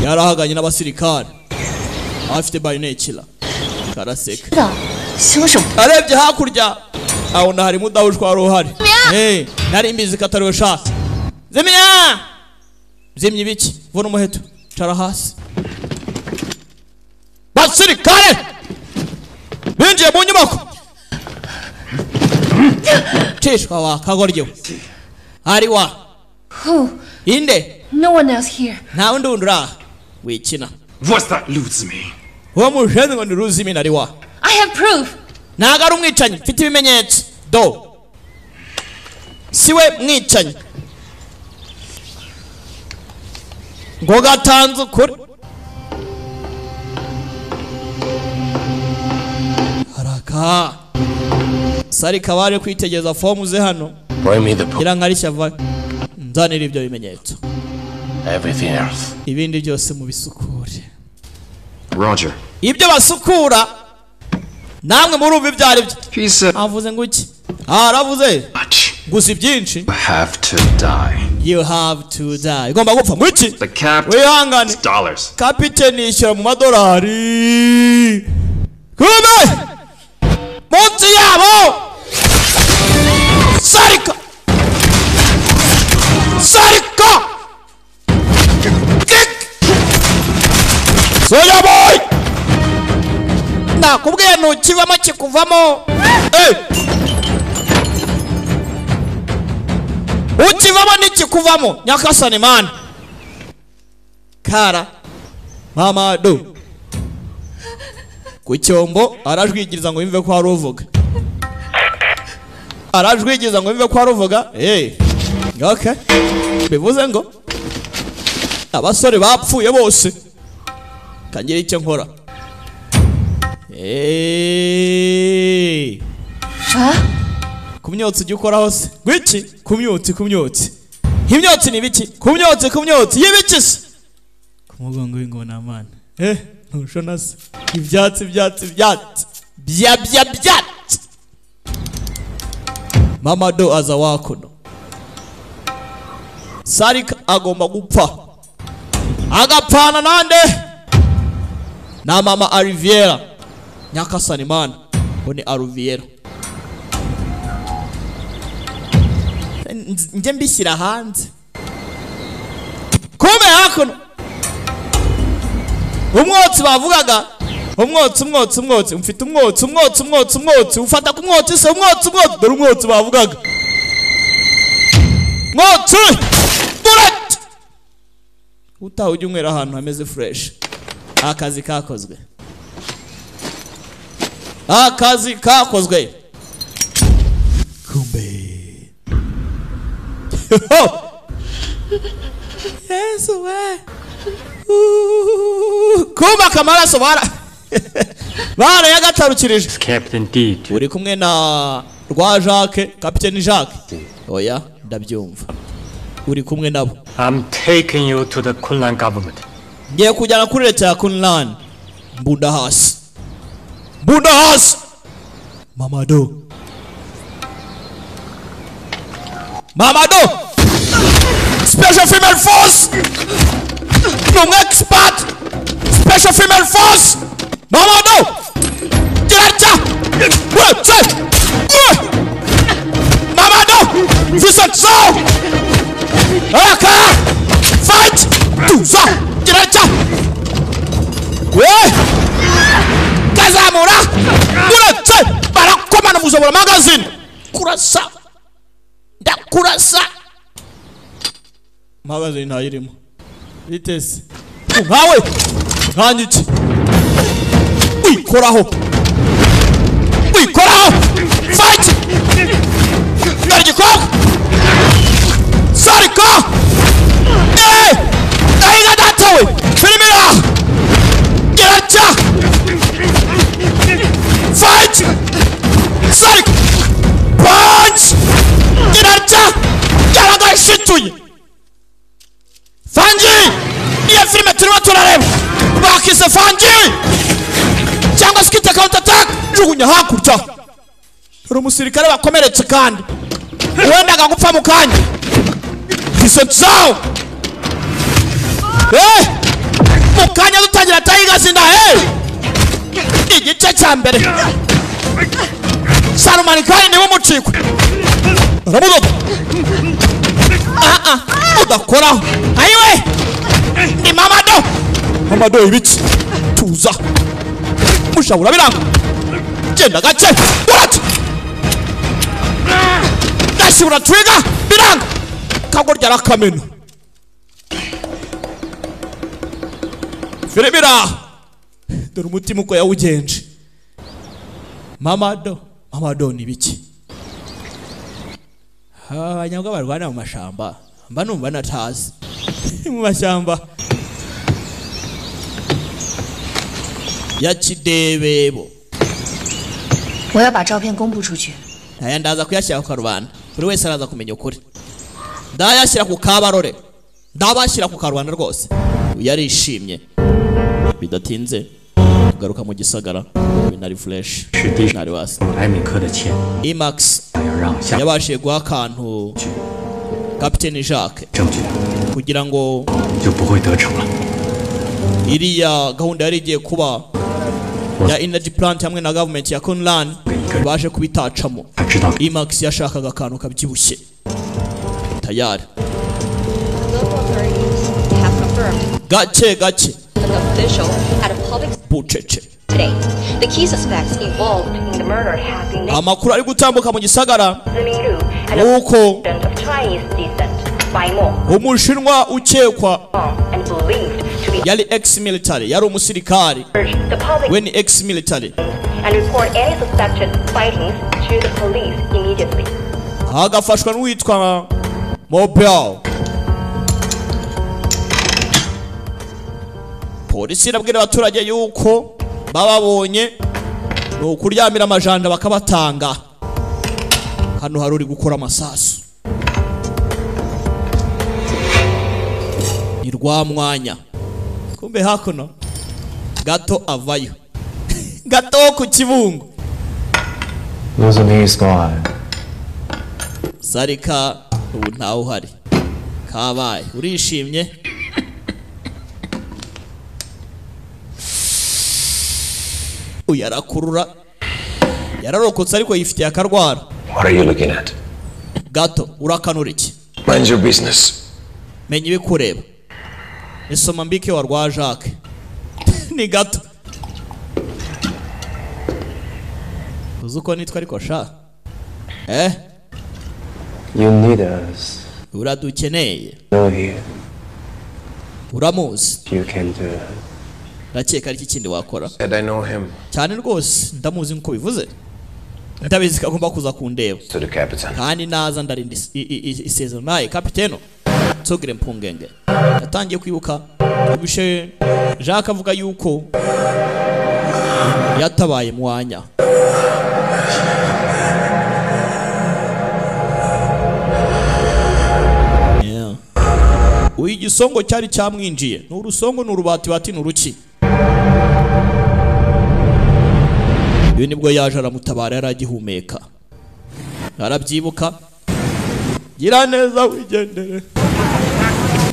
yarahaganye n'abasirikare afite bayinekila karaseka arebye hakurya abona harimo udahushwa ruhari nari imbizi katariwe shaka zimya ibiki vuna umuheto cara hasi basirikare binjiye mu nyubako tishwa wa kagoryo ari wa inde No one else here. nta wundi undura wikina Was that Luzmi? uwo mushenzi ngo ni Luzmi ari wa I have proof. ntago ari umwicanyi mfite ibimenyetso do siwe mwicanyi ngo gatanze ukuri haraka Sarika bari kwitegereza fomu ze hano gira nkarishya va nzanira ibyo bimenyetso Everything else. ibindi byose mu bisukure Roger. ibyo basukura namwe murumva ibyari byo avuze ngo iki aravuze gusa byinshi have to die. You have to die. Igomba gupfa mu iki The cap wihangane dollars. kapiteni yishyura mu madolari kume munsi yabo sarika kick soya boy nakubwiye ntukivamo kikuvamo ukivamo n'ikikuvamo Nyakasani man Kara Mamadu ku cyombo arajwigiriza ngo yumve ko hari uvuga arajwigiriza ngo yumve ko hari uvuga okay bivuze ngo abasore bapfuye bose kangira icyo nkora kumyotsi ujya ukoraho se gwiki kumyotsi imyotsi ni biki kumyotsi y'ibiki se kumugongo w'ingona amana ntushona se ibyatsi Mamadu aza wakono Sarika agomba gupfa agapana nande na mama Ariviera Nyakasani man oni Ariviera nje mbishyira hanze kome hakono umwotsi bavugaga umwotsi mfite umwotsi ufata ku mwotsi se umwotsi dore umwotsi bavugaga mwotsi burat utaho ujya unywera ahantu hameze fresh akazi kakozwe kumbe Yesu we kumba kamaraso bara yagatarukirije Captain D uri kumwe na rwa Jacques Captain Jacques oya ndabyumva uri kumwe nabo I'm taking you to the Kunlan government. Ngiye kujyana kuri leta ya Kunlan mbunda hasi Mamadu Special Female Force expert Special Female Force Mamadu Director Mamadu Vincent Zhao Aka Fight Tuza Director Kazamura Director Barakoma na Muzobora magazine Kurasa Ndakurasa magazine ntayirimo bitese nkawe nkanyiki wikoraho fight narigikoko Sarika nahiga datawe filmira geracha fight Sarika punch geracha geraga shituye Fanji iya filime turimo turareba bakise Fanji cyangwa skite counter attack jugunya hakurya hari umusirikare bakomeretse kandi wendaga gupfa mu kanya Kisetsao mu kanya dutangira tayiga sinda igice cya mbere Sarumanikani niwe mucikwe aramudoda udakoraho ayiwe ni Mamadu ibiki tuza mushabura biranga genda gace urati dashibura trigger biranga kagorya rakamena filibira dore umutima uko yawugenje Mamadu ni biki abanyabwa barwana mu mashamba mba numva natazi mu mashyamba ya Kidebebo 我要把照片公布出去。 aya ndaza kuyashyira ku karubanda buri wese araza kumenya ukuri ndayashyira ku kabarore ndabashyira ku karubanda rwose yarishimye bidatinze kugaruka mu gisagara na refresh 是第nari wasi 莱米克的钱 Emax 要让下 yabashije guha akantu Captain Jacques 证据 kugira ngo 就不会得逞了。 iriya gahunda yari igiye kuba ya energy plant hamwe na government ya Conlan baje kubitacamo. Emax yashakaga akantu kabyibushye tayari gace gace bucece. Today, the key suspects involved in the murder have been named amakuru ari gutambuka mu gisagara Zemiru and a uko student of Chinese descent by Mo umushinwa ukekwa and believed to be yari ex-military yari umusirikari the public we ni ex-military and report any suspected sightings to the police immediately. hagafashwa n'uwitwa Mobile. Polisi irabwira abaturage yuko bababonye ni ukuryamira amajanja bakabatanga. Hano hari uri gukora amasasu ni rwa mwanya, kumbe hakuno gato avayo gato ku kibungo. Luzumi is gone. Sarika ubu ntawe uhari kabaye. Urishimye? Uyarakurura yararokotse ariko yifitiye akarwara. What are you looking at? Gato urakanura iki? Mind your business. Menya ibikureba. Isoma mbike wa rwa Jacques ni gato uzuko nitwa ariko sha You need us. uradukeneye Know you. uramuzi You can do. rakeka ari ikindi wakora Said I know him. cyane rwose ndamuzi nko bivuze ndabizi ko agomba kuza kundeba To the captain. kandi naza ndarinda isezerano naye kapiteno Tsogire Mpungenge yatangiye kwibuka ubishe Jacques avuga yuko yatabaye mwanya. Uyu gisongo cyari cyamwinjiye ni urusongo n'urubati bati n'uruki. Iyo nibwo yaje aramutabara yaragihumeka arabyibuka. Gira neza wigendere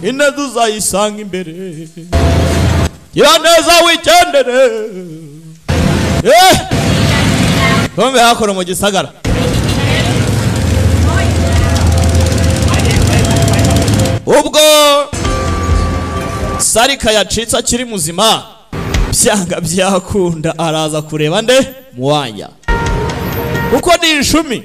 ineza uzayisanga imbere. Gira neza wigendere kombe hakora mu gisagara. Ubwo Sarika yacitse akiri muzima byanga byakunda araza kureba nde Mwanya uko ni ishumi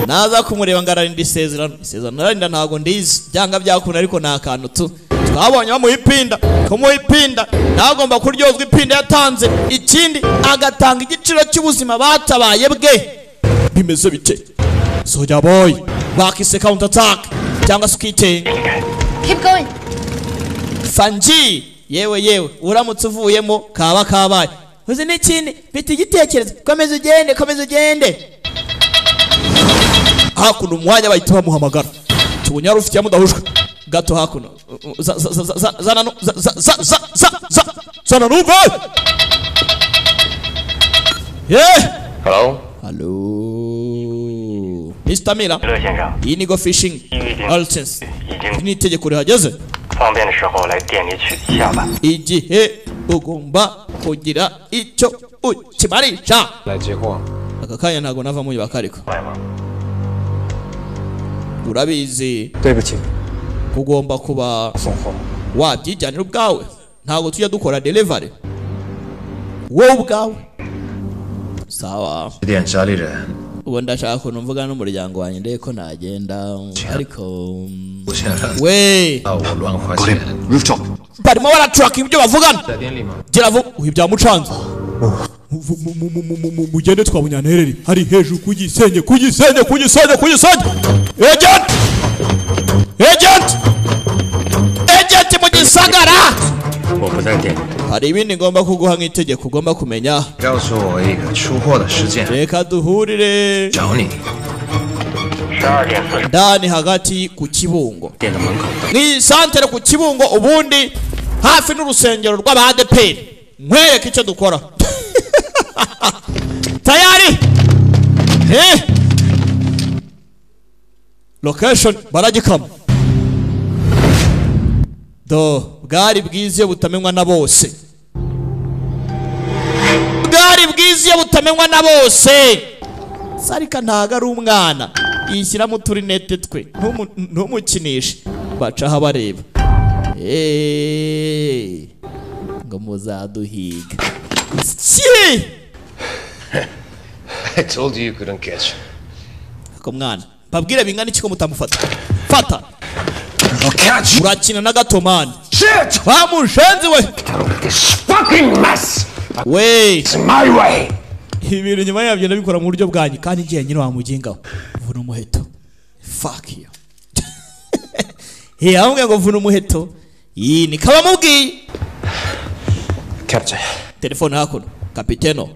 naza kumureba ngararinda isezerano narinda ntago ndizi byanga byakunda ariko nta kantu tu twabonye bamuhipinda kumuhipinda nagomba kuryozwa ipinda yatanze ikindi agatanga igiciro cy'ubuzima batabaye bwe bimeze bite. Soldier boy bakise counter attack cyangwa sukite. Keep going. Fanji yewe uramutse uvuyemo kaba kabaye uzi n'ikindi bita igitekerezo komeza ugende hakuno umwanya bahita bamuhamagara tubunyara ufite yamudahushwe gato hakuno zana numve. Hello Mr. Miller. Iyi ni go fishing license ni itegeko rihageze igihe ugomba kugira icyo ukimarisha. Aka kanya ntago nava mu bakariko urabizi kugomba kuba wabyijyanira ubwawe ntago tujya dukora delivery wowe ubwawe sawa. ubu ndashaka kuntu mvuga n'umuryango wanjye ndeye ko nagenda ariko we barimo baratracka ibyo bavugana gira vuba uhibya mucanze mugende twabunyantereri hari hejuru kugisenye agent mu gisagara. Hari ibindi ngomba kuguha nk'itegeko ugomba kumenya. Reka duhurire ndani hagati ku Kibungo ni santere ku Kibungo ubundi hafi n'urusengero rw'abadeperi nkwereke icyo dukora tayari location baragikama do bwari bwiziye butamenywa na bose bwari bwiziye butamenywa na bose Sarika ntago ari umwana yishyira mu turinete twe ntumukinishe bacaho bareba ngo muzaduhiga I told you couldn't catch. Ko mwana babwire bingana iki ko mutamufata fata catch urakina na gato man shit bamushenzi we this fucking mess we it's my way ibintu nyuma yabyo nabikora mu buryo bwanyu kandi ngiye nyine wamugingaho vuna umuheto fuck you amwe ngo vuna umuheto iyi ni kaba mubwiye captain telefone hakuno kapiteno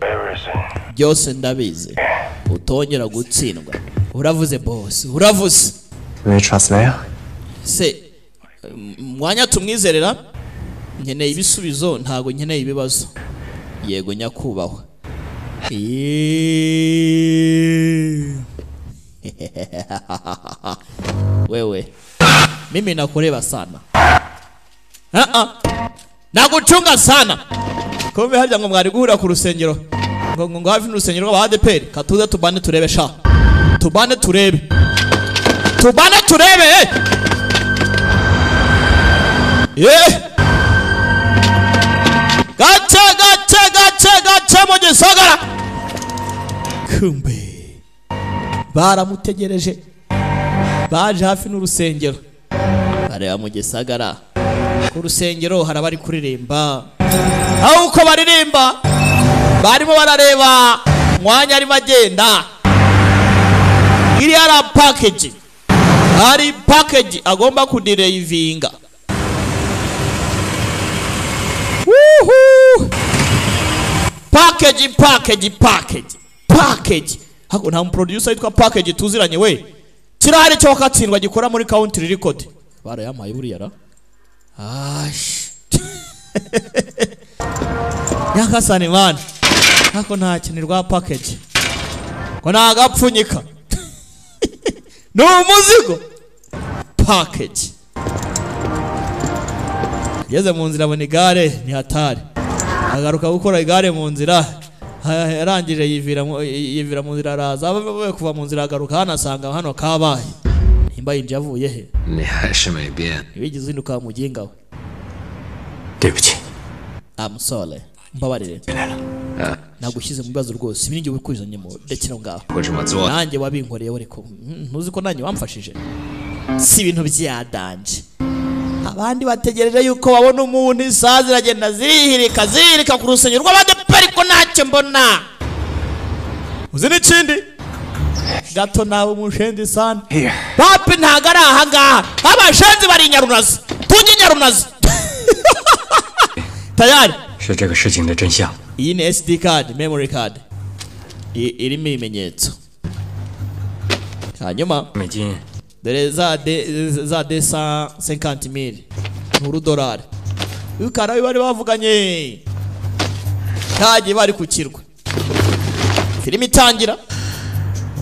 byose ndabizi utongera gutsindwa uravuze boss uravuze we trust me se mwanya tumwizerera nkeneye ibisubizo ntago nkeneye ibibazo yego nyakubahwa wewe mimi nakureba sana naguchunga sana kumbe harya ngo mwari guhura ku rusengero ngo hafi n'urusengero rw'abadeperi katuze tubane turebe sha tubane turebe gace mu gisagara kumbe baramutegereje baje hafi n'urusengero bareba mu gisagara ku rusengero hari abari kuririmba aho uko baririmba barimo barareba mwanya arimo agenda iri ara package hari package agomba kudirevinga package hako nta producer yitwa package tuziranye we kirahari cyo katsindwa gikora muri country record barayamaye buriya ra Yakasani man hako nta kinirwa package ko nagapfunyika no muzigo package yeze mu nzira abona igare ni hatari agaruka gukora igare mu nzira yarangije yivira mu nzira araza abavuye kuva mu nzira agaruka hanasanga hano kabaye nimba yinje avuye he ni hashime bien ibigize induka muginga we 对不起 I'm sorry mbabarire nagushyize mu bibazo rwose ibingi wikuzanyemo ndekira ngaho nanjye wabinkoreye ariko ntuzi ko nanjye wamfashije si ibintu byadanje abandi bategereje yuko babona umuntu isazi iragenda zirihirika ku rusengero rw'abadeperi ko ntacyo mbona uzi n'ikindi gato nawe umushenzi sana papi ntago ari aha ngaha abashenzi bari inyarunazi tujye inyarunazi tayari 是这个事情的真相 iyi ni SD card memory card irimo ibimenyetso hanyuma 美金 dore za 150,000 $100 ukara bari bavuganye kaje bari kukirwa filimi itangira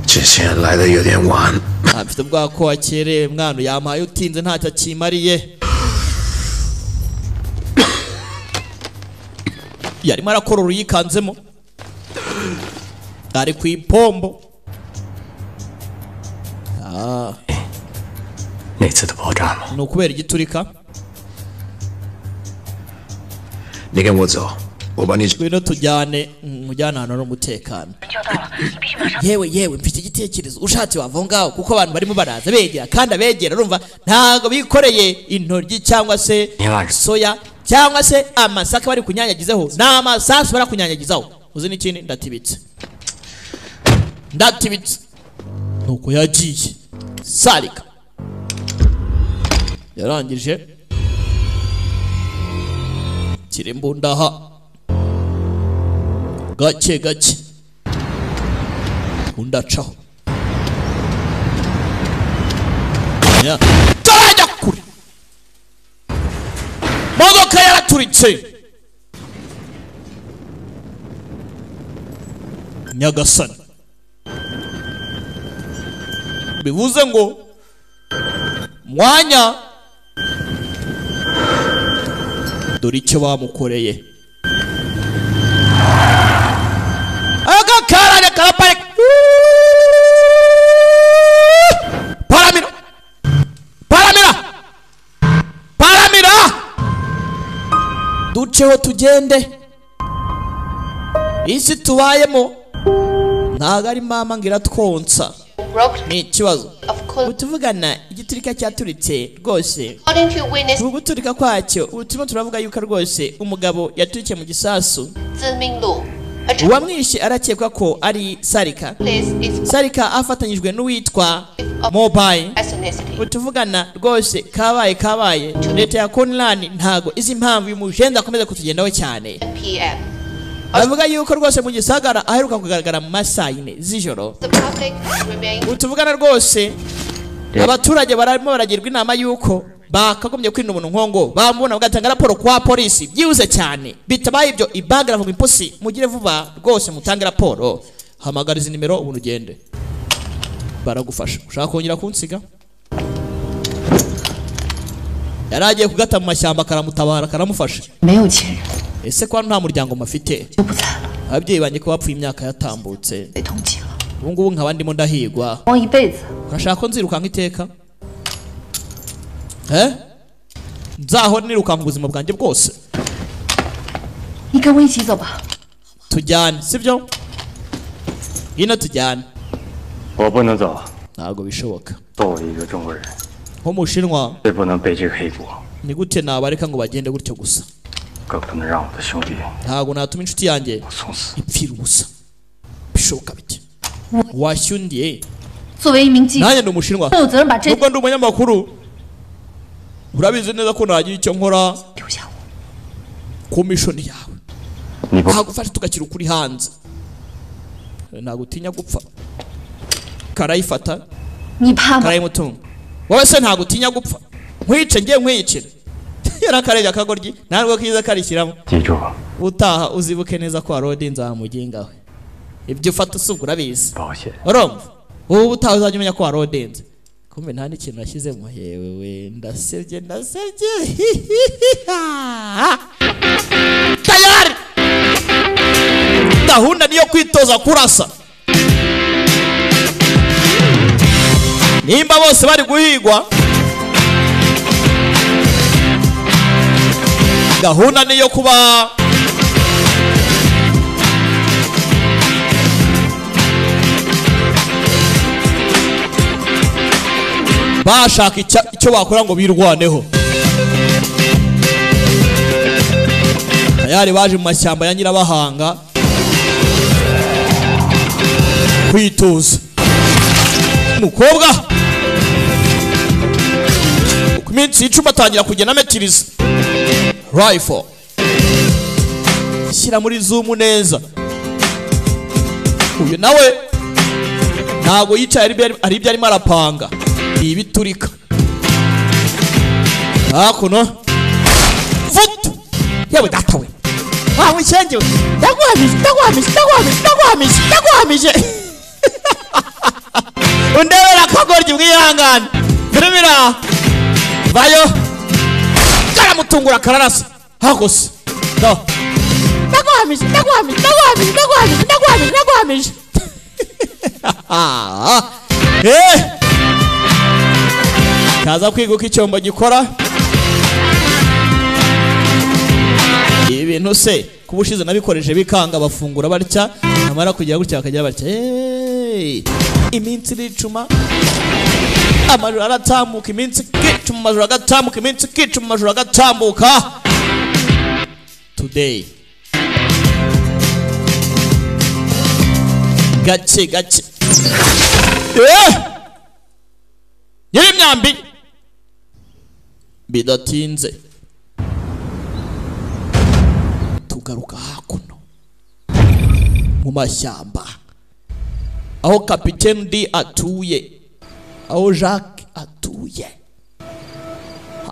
之前来的有点晚 afite bwako wakereye mwana yamaye utinze ntacyo kimariye yarimo arakorora yikanzemo ari ku ipombo 那次的爆炸吗 no kubera igiturika 你跟我走我把你 bino tujyane mujyana hano n'umutekano yewe mfite igitekerezo ushatse wava ngaho kuko abantu barimo baraza begera kandi abegera urumva ntago bikoreye intoryi cyangwa se soya cyangwa se amasaka bari kunyanyagizeho n'amasasu bara kunyanyagizaho uzi n'ikindi ndatibitse nuko yagiye Sarika yarangije kirimbundaha gake undacaho tarajya kure modoka yaturitse nyagasani bivuze ngo mwanya dore icyo bamukoreye agakarane karaparika paramira paramira paramira duceho tugende isi tubayemo ntago ari mama ngira twonsa ni ikibazo utuvugana igiturika cyaturitse rwose uguturika kwacyo ubutumwa turavuga yuko rwose umugabo yaturikiye mu gisasu uwamwishe arakekwa ko ari Sarika. Sarika afatanyijwe n'uwitwa Mobile. Utuvugana rwose kabaye leta ya Konlan ntago izi impamvu y'umujenda akomeza kutugendaho cyane. Avuga yuko rwose mu gisagara aheruka kugaragara mu masaha 4 z'ijoro. Utuvugana rwose abaturage barimo baragirwa inama yuko bakagombye kwinda umuntu nkongo bamubona bagatanga raporo kwa polisi byibuze cyane bitabaye ibyo ibagara vuga imposi mugire vuba rwose mutange raporo hamagariza nimero ubuntu ugende baragufasha ushaka kongera kunsiga yaragiye kugata mu mashyamba karamutabara karamufasha ese kwa nta muryango mafite ababyeyi banje ko bapfuye imyaka yatambutse ubu ngubu nkabandi mo ndahigwa urashaka ko nziruka nk'iteka nzaho niruka mu buzima bwanjye bwose tujyane sibyo ino tujyane ntabwo bishoboka nk'umushinwa ni gute nabareka ngo bagende gutyo gusa ntabwo natuma inshuti yanjye ipfira ubusa bishoboka bite washyundiye nanjye ndi umushinwa nubwo ndi umunyamakuru urabizi neza ko nagira icyo nkora ku mission yawe ntagufasha tugakira ukuri hanze ntagutinya gupfa karayifata karayimutunga wowe se ntagutinya gupfa nkwice ngiye nkwiyicira yarakareje akagoryi ntabwo kiza karishyiramo utaha uzibuke neza ko Rodi nzamugingawe ibyo ufata usubwo urabizi urumva ubu utaha uzajya umenya ko Rodi kumbe nta n'ikintu nashyizemo yewe ndasebye tayari gahunda niyo kwitoza kurasa nimba bose bari guhigwa gahunda niyo kuba bashaka icyo bakora ngo birwaneho tayari baje mu mashyamba ya Nyirabahanga kwitoza umukobwa ku minsi y'icumi atangira kugenda ametiriza rifle shyira muri zoom neza uyu nawe ntago yicaye ari ibyo arimo arapanga ibiturika hakuno vutu yewe datawe wawe cyengewe ndagwamije undebera akagoryi bwihangane birimira vayo karamutungura kararasa hagose ndagwamije kaza kwiga uko icyombo gikora ibintu se kubushize nabikoreshe bikanga bafungura batya amara kugira gutya bakajya batya iminsi iricuma amajoro aratambuka iminsi kicuma amajoro agatambuka iminsi kicuma amajoro agatambuka today gake yiri myambi bidatinze tugaruka hakuno mu mashyamba aho Kapiteni D atuye aho Jacques atuye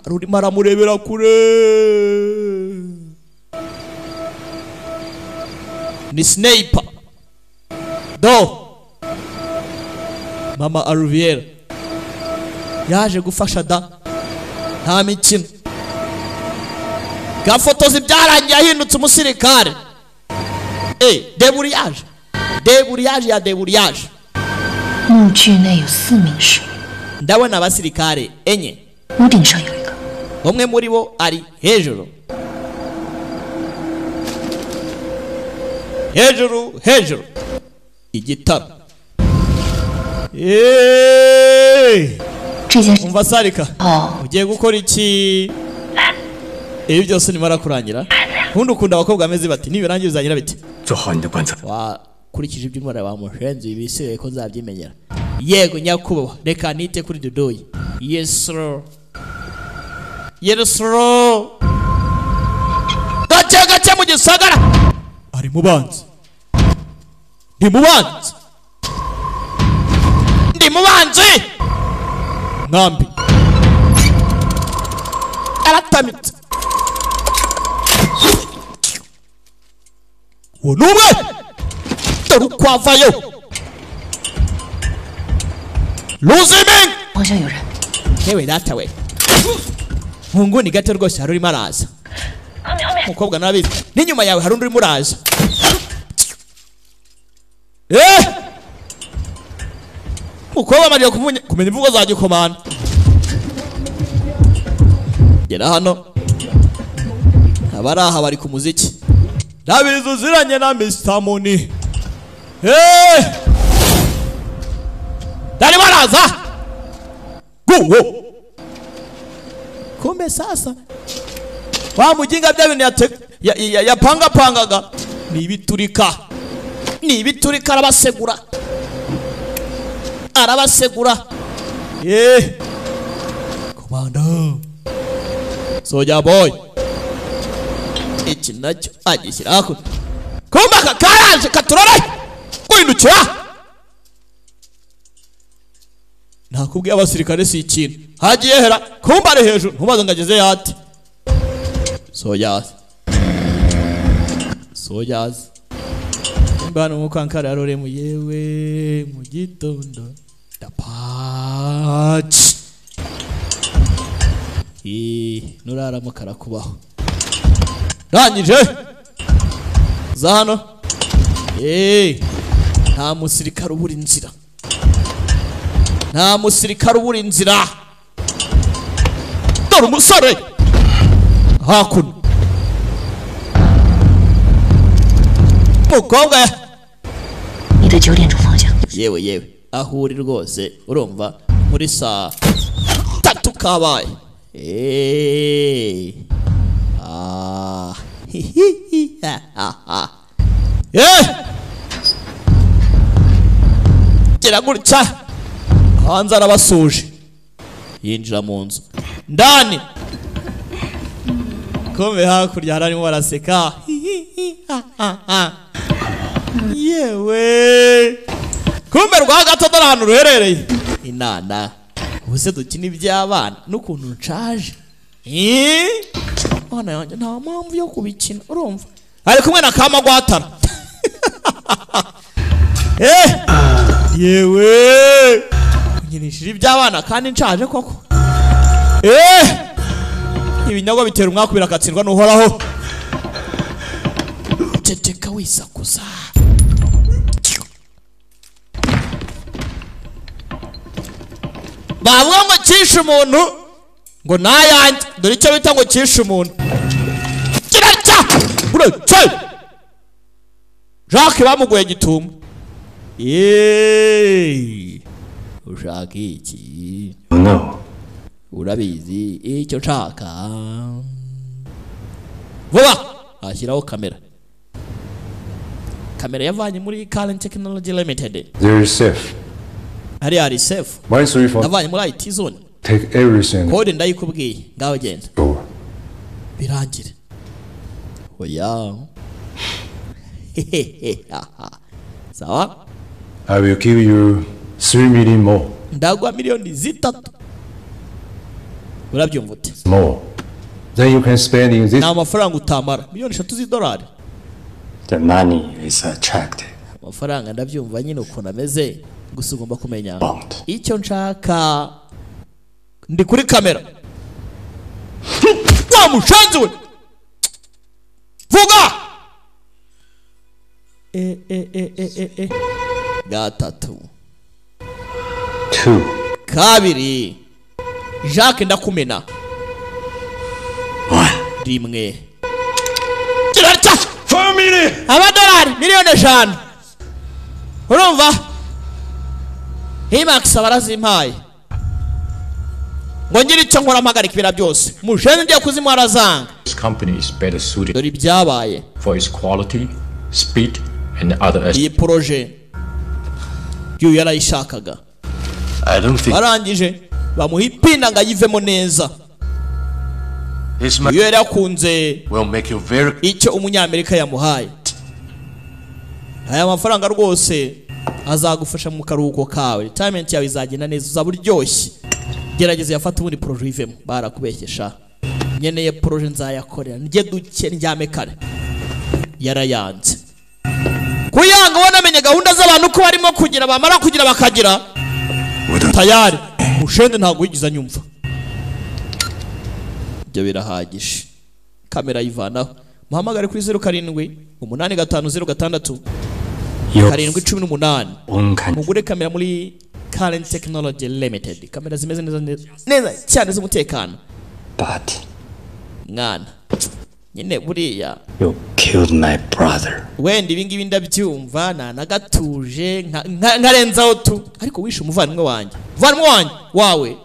haruri maramurebera kure ni sniper do mama Aruviera yaje gufasha da nta mikino gafotozi byarangiye ahindutse umusirikare debriyage ya debriyage 墓具内有4名士兵， ndabona abasirikare enye 屋顶上有一个， umwe muri bo ari hejuru igitaro umva sarika ugiye gukora iki ibi byose nimara kurangira ubundi ukunda abakobwa ameze bati nibirangira uzagira biti 做好你的棺材。 wakurikije ibyo umwana bamushenze ibisigaye ko nzabyimenyera yego nyakubahwa reka nite kuri dodoyi yes sir gake mu gisagara ari mu banzi ndi mu banzi nkambi aratamitse uwo ni umwe dore uko avayo luziming 方向有人， yewe data we mu nguni gato rwose hari urimo araza umukobwa nabizi n'inyuma yawe hari undi urimo uraza umukobwa amariye kumenya imvugo za gikomanda gera hano abari aha bari ku muziki ndabizi uziranye na Mr. Money Dari baraza guwo kumbe sasa wa mujinga bya bintu yapangaga ni ibiturika arabasegura komanda soja boy iki nacyo agishyira ko kumbe kakaraje katurore kwindukira nakubwiye abasirikare si ikintu hagiye hera kumbe ari hejuru ntubaze ngo ageze yate sojazi mbana umukankara yarore mu yewe mu gitondo dapaci nuraramo karakubaho rangije za hano nta musirikare ubura inzira dore umusore hakuno mukobwa 你的9点钟方向。 yewe aho uri rwose urumva muri saa 3 kabaye gera gutya hanze arabasuje yinjira mu nzu ndani kumbe hakurya harimo baraseka yewe kumbe rwagato dore ahantu ruherereye inana ubuse dukina iby'abana n'ukuntu nshaje mwana yanjye nta mpamvu yo kubikina urumva ari kumwe na Kamagwatara yewe nkinishije iby'abana kandi nshaje koko ibinyago bitera umwaka birakatsindwa n'uhoraho ceceka wisakuza bavuga ngo cyishe umuntu ngo nayanjye dore icyo bita ngo cyishe umuntu kiracya buracye Jacques bamuguye gitumo ushaka iki no urabizi icyo nshaka vuba ashyiraho kamera yavanye muri Current Technology Limited. There is safe. Ari safe. Why is refund? Navanye muri IT zone. Take everything. Code ndayikubwiye ngaho genda. Go. Birangire. Oya. Sawa? I will give you 3 million more. Ndagwa miliyoni 3. Urabyumva ute? More. Then you can spend in this. Na amafaranga utamara miliyoni 3 z'idolari. The money is attractive. amafaranga ndabyumva nyine ukuntu ameze gusa ugomba kumenya icyo nshaka ndi kuri kamera wa mushanzi we vuga gatatu 2 kabiri Jacques ndakumena 1 kirarya family amadolari miliyoni 5 urumva Himax abarazimpaye ngo ngire icyo nkora mpagarika ibira byose mushenze ngiye kuzimwara zanga. This company is better suited dore ibyabaye for its quality, speed and other aspects. iyi projet yo yarayishakaga I don't think barangije bamuha ipinda ngo ayivemo neza. Iyo yari akunze icyo umunyamerika yamuhaye. Aya mafaranga rwose azagufasha mu karuhuko kawe. Retirement yawe izagenda neza uzaba uryoshye. Gerageza yafata ubundi projet ivemo barakubeshyesha. Nyeneye projet nzayakorera njye duke njyame kare. Yarayanze. Kuyanga wona menye gahunda z'abantu ko barimo kugira bamara kugira bakagira. Tayari mushende ntago yigiza nyumva. Ibyo birahagije. Kamera yivanaho. Muhamagare kuri 078506 718. Mugure kamera muri Current Technology Limited. Kamera zimeze neza cyane z'umutekano. But mwana nyine buriya you killed my brother. Wenda ibingibi ndabyumva nagatuje nkarenzaho tu ariko wishe umuvandimwe wanjye. Umuvandimwe wanjye wawe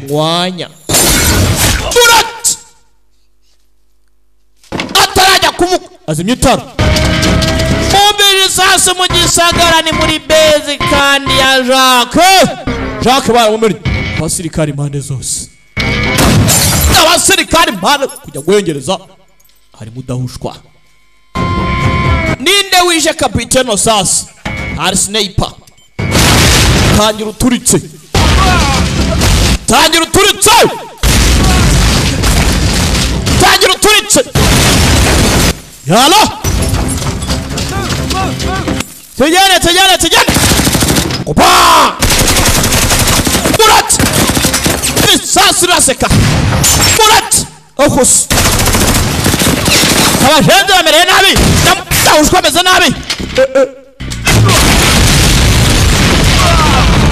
mwanya Burat atarajya kumuka azimye itara mubiri sasa mu gisagara ni muri base kandi ya Jacques baramumenya abasirikari impande zose abasirikari impande kujya guhengereza hari mudahushwa. Ninde wishe kapiteno sasa hari sniper tangira uturitse yala tujyane opa Burat sasa raseka Burat ohus abajende bamereye nabi ndahushwa ameze nabi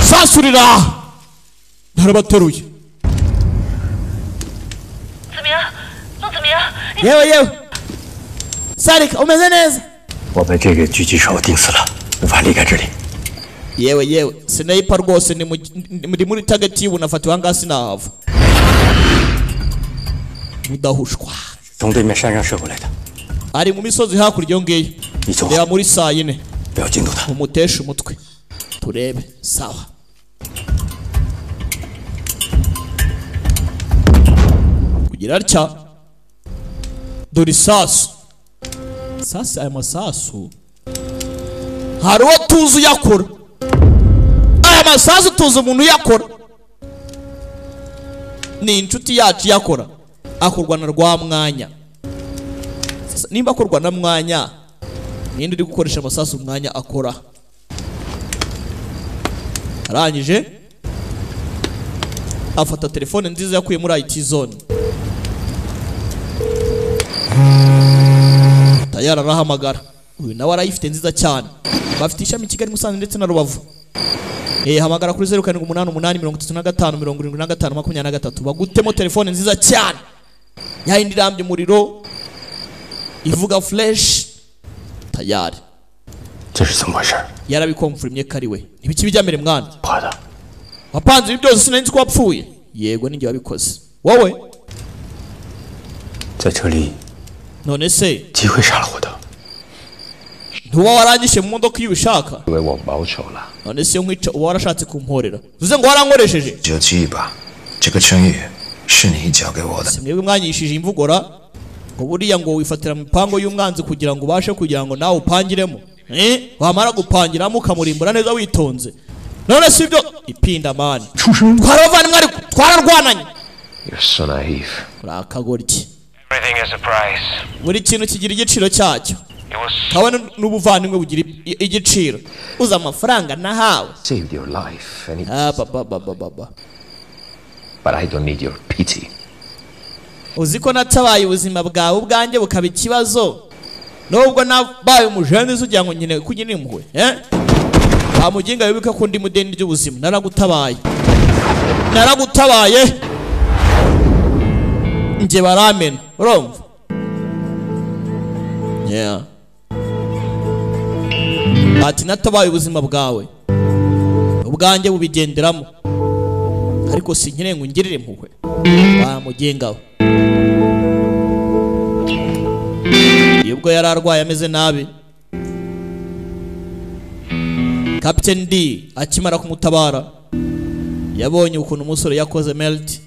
sasurira narabateruye yewe Sarik umeze neza 我被这个狙击手盯死了，无法离开这里。 yewe sniper rwose ni muri target y'ubu nafatiwe hangasi nahava mudahushwa 从对面山上射过来的， ari mu misozi hakurya ngiyo reba muri saa 4 不要惊动他， umutesha umutwe turebe sawa. Kugira atya dore sasu sasa aya masasu hari uwo tuzi yakora. Aya masasu tuzi umuntu yakora ni inshuti yacu yakora akorwa na rwa mwanya. Nimba akorwa na mwanya ninde uri gukoresha amasasu mwanya akora. Arangije afata telefone nziza yakuye muri IT zone tayara arahamagara. Uyu nawe arayifite nziza cyane bafite ishami Kigali Musanze ndetse na Rubavu. Hamagara kuri 0788357523 bagutemo telefone nziza cyane yahindi irambye umuriro ivuga flash tayari. 这是怎么回事？ yarabikonfirmye kari we ibiki bijyamere mwana wapanze ibyo byose sinenzi ko wapfuye. Yego ninjye wabikoze wowe 在这里 none se 机会杀了我的， ntuba waranyishe mu modoka iyo ubishaka 因为我报仇了。 none se nkwica uba warashatse kumporera uvuze ngo warankoresheje 就记吧，这个成语是你教给我的。 mwebwe mwanyishije imvugora ngo buriya ngo wifatira mu mipango y'umwanzi kugira ngo ubashe kugira ngo nawe upangiremo. Wamara gupangiramo ukamurimbura neza witonze. None si ibyo ipinda mani twarabavana mwari twararwananye. You're so naive. Urakagoryi Everything has a price. buri kintu kigira igiciro cyacyo kabone n'ubuvandimwe bugira igiciro uza amafaranga nahawe Saved your life, and baba but I don't need your pity. uzi ko natabaye ubuzima bwawe ubwanjye bukaba ikibazo nubwo nabaye umujene ugira ngo nyine kugira impuhwe bamuginga wibuka ko ndi mudeni ry'ubuzima naragutabaye nje baramena urumva ati natabaye ubuzima bwawe ubwanjye bubigenderamo ariko sinkire ngo ngirire impuhwe bamugengaho ubwo yari arwaye ameze nabi Captain D akimara kumutabara yabonye ukuntu umusore yakoze melt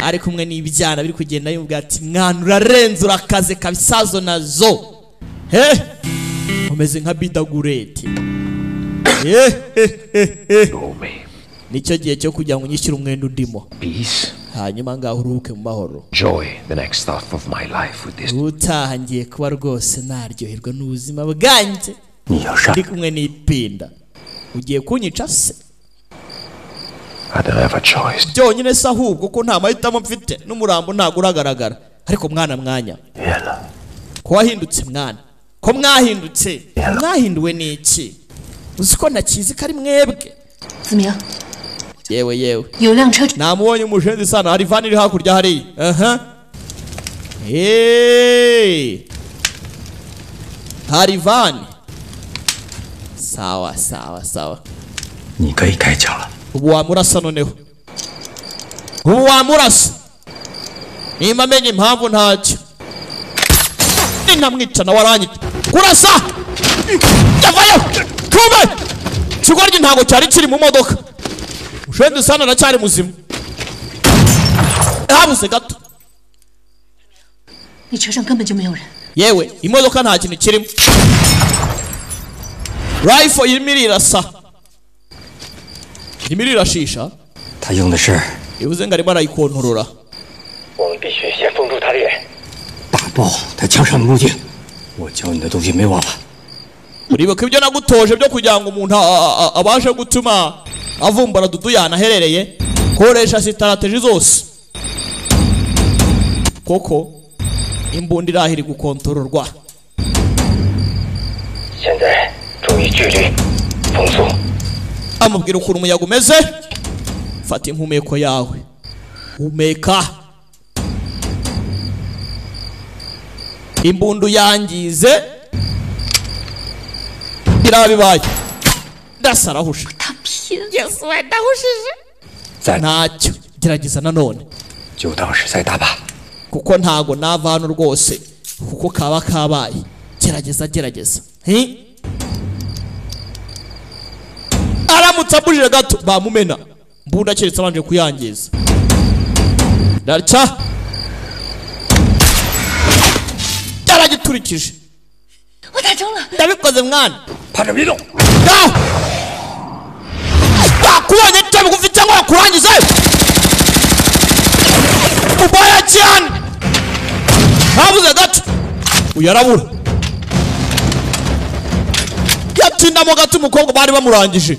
ari kumwe n'ibyana biri kugenda yumva ati mwana urarenze urakaze kabisazo nazo umeze nka bidagureti nicyo gihe cyo kugira ngo unyishyure umwenda undimo hanyuma ngaho uruhuke mu mahoro Joy the next half of my life with this. utaha ngiye kuba rwose naryoherwa n'ubuzima bwanjye ndi kumwe n'ipinda ugiye kunyica se I don't have a choice. byonyine se ahubwo ko nta mahitamo mfite n'umurambo ntabwo uragaragara ariko mwana mwanya ko wahindutse mwana ko mwahindutse mwahinduwe n'iki uzi ko nakizi ko ari mwebwe yewe namubonye umushenzi sana hari vani iri hakurya hariya hari vani sawa ubu wamurasa noneho nimba amenye impamvu ntacyo ninamwica nawe aranyita kurasa yavayo kume ikigoryi ntabwo cyari kiri mu modoka ushenze sana aracyari muzima habuze gato yewe imodoka nta kintu kirimo rifle irimo irirasa irimo irirashisha ivuze ngo arimo arayikontorora uribuka ibyo nagutoje byo kugira ngo umuntu abashe gutuma avumbura dudu yanaherereye koresha sitarateji zose koko imbunda irahiri gukontororwa amubwira ukuntu umuyaga umeze fata impumeko yawe humeka imbundu yangize birabibaye ndasarahusha yesu we ndahushije ntacyo gerageza nanone kuko ntago nava hano rwose kuko kaba kabaye gerageza aramutse abujije gato bamumena mbunda keretse abanje kuyangiza ndaca yaragiturikije ndabikoze mwana bakubonye cyane bugufi cyangwa bakurangize ubaya cyane habuze gato uyarabura yatindamo gato umukobwa bari bamurangije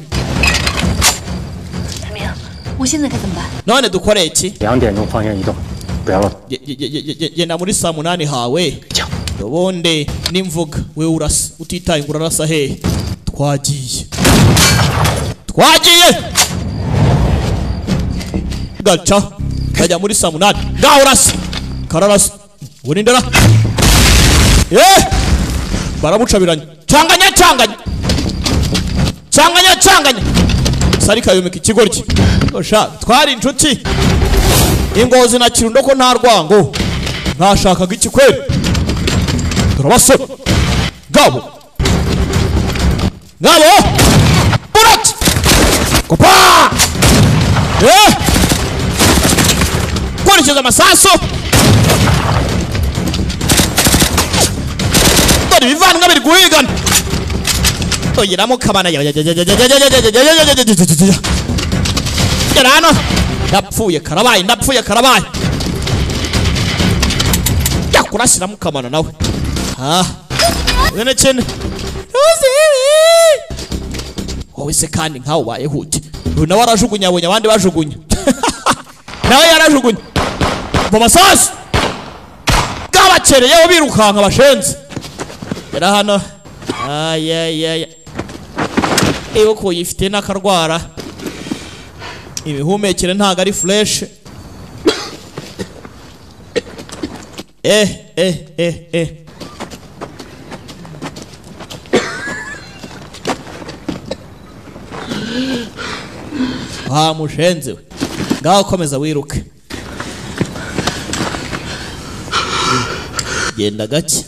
none dukore iki genda muri saa 8 hawe ubundi nimvuga we urasa utitaye ngo urarasa hehe twagiye gaca kajya muri saa 8 ngaho urasa kararasa urindira baramucabiranye canganya sarika yomeka ikigoryi osha twari inshuti ingozi na kirundo ko nta rwango ntashakaga iki kweli turabasore ngabo burat kopa kurikiza amasaso dore ibivanwa biri guhigana oyeramo kabana yarano ndapfuye karabaye kurasira mukamana nawe wene cyane wowe se kandi nkaho ubaye hute nawe warajugunya abonye abandi bajugunya nawe yarajugunya mu masasu bwabakereyeho birukanka bashenze era hano ewe ko yifite n'akarwara ibihumekere ntago ari fresh mushenze we ngaho komeza wiruke genda gake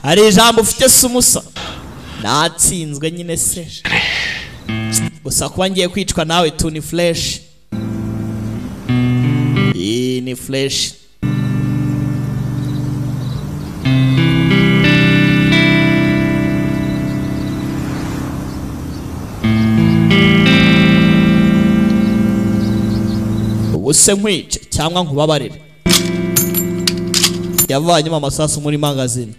hari ijambo ufite sumusa natsinzwe nyine se gusa kuba ngiye kwicwa nawe tu ni flash ni flash ubuse nkwice cyangwa nkubabarire yavanyemo amasasu muri magazine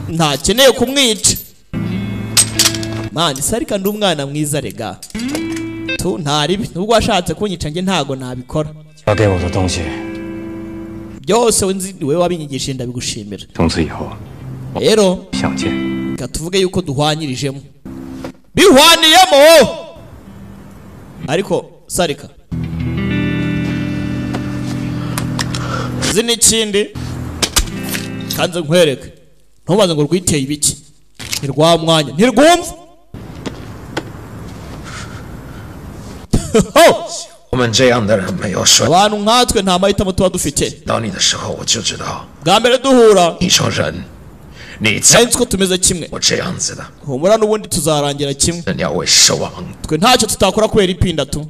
ntakeneye kumwica mani sarika ndi umwana mwiza rega tu ntaribi nubwo washatse kunyica nge ntago nabikora byose we wabinyigisha ndabigushimira rero katuvuge yuko duhwanyirijemo bihwaniyemo ariko sarika zini ikindi kanze nkwereke ntubaze ngo rwiteye ibiki ntirwa mwanya ntirwumva abantu nkatwe nta mahitamo tuba dufite bwa mbere duhura nzi ko tumeze kimwe humura n'ubundi tuzarangira kimwe twe ntacyo tutakora kubera ipinda tu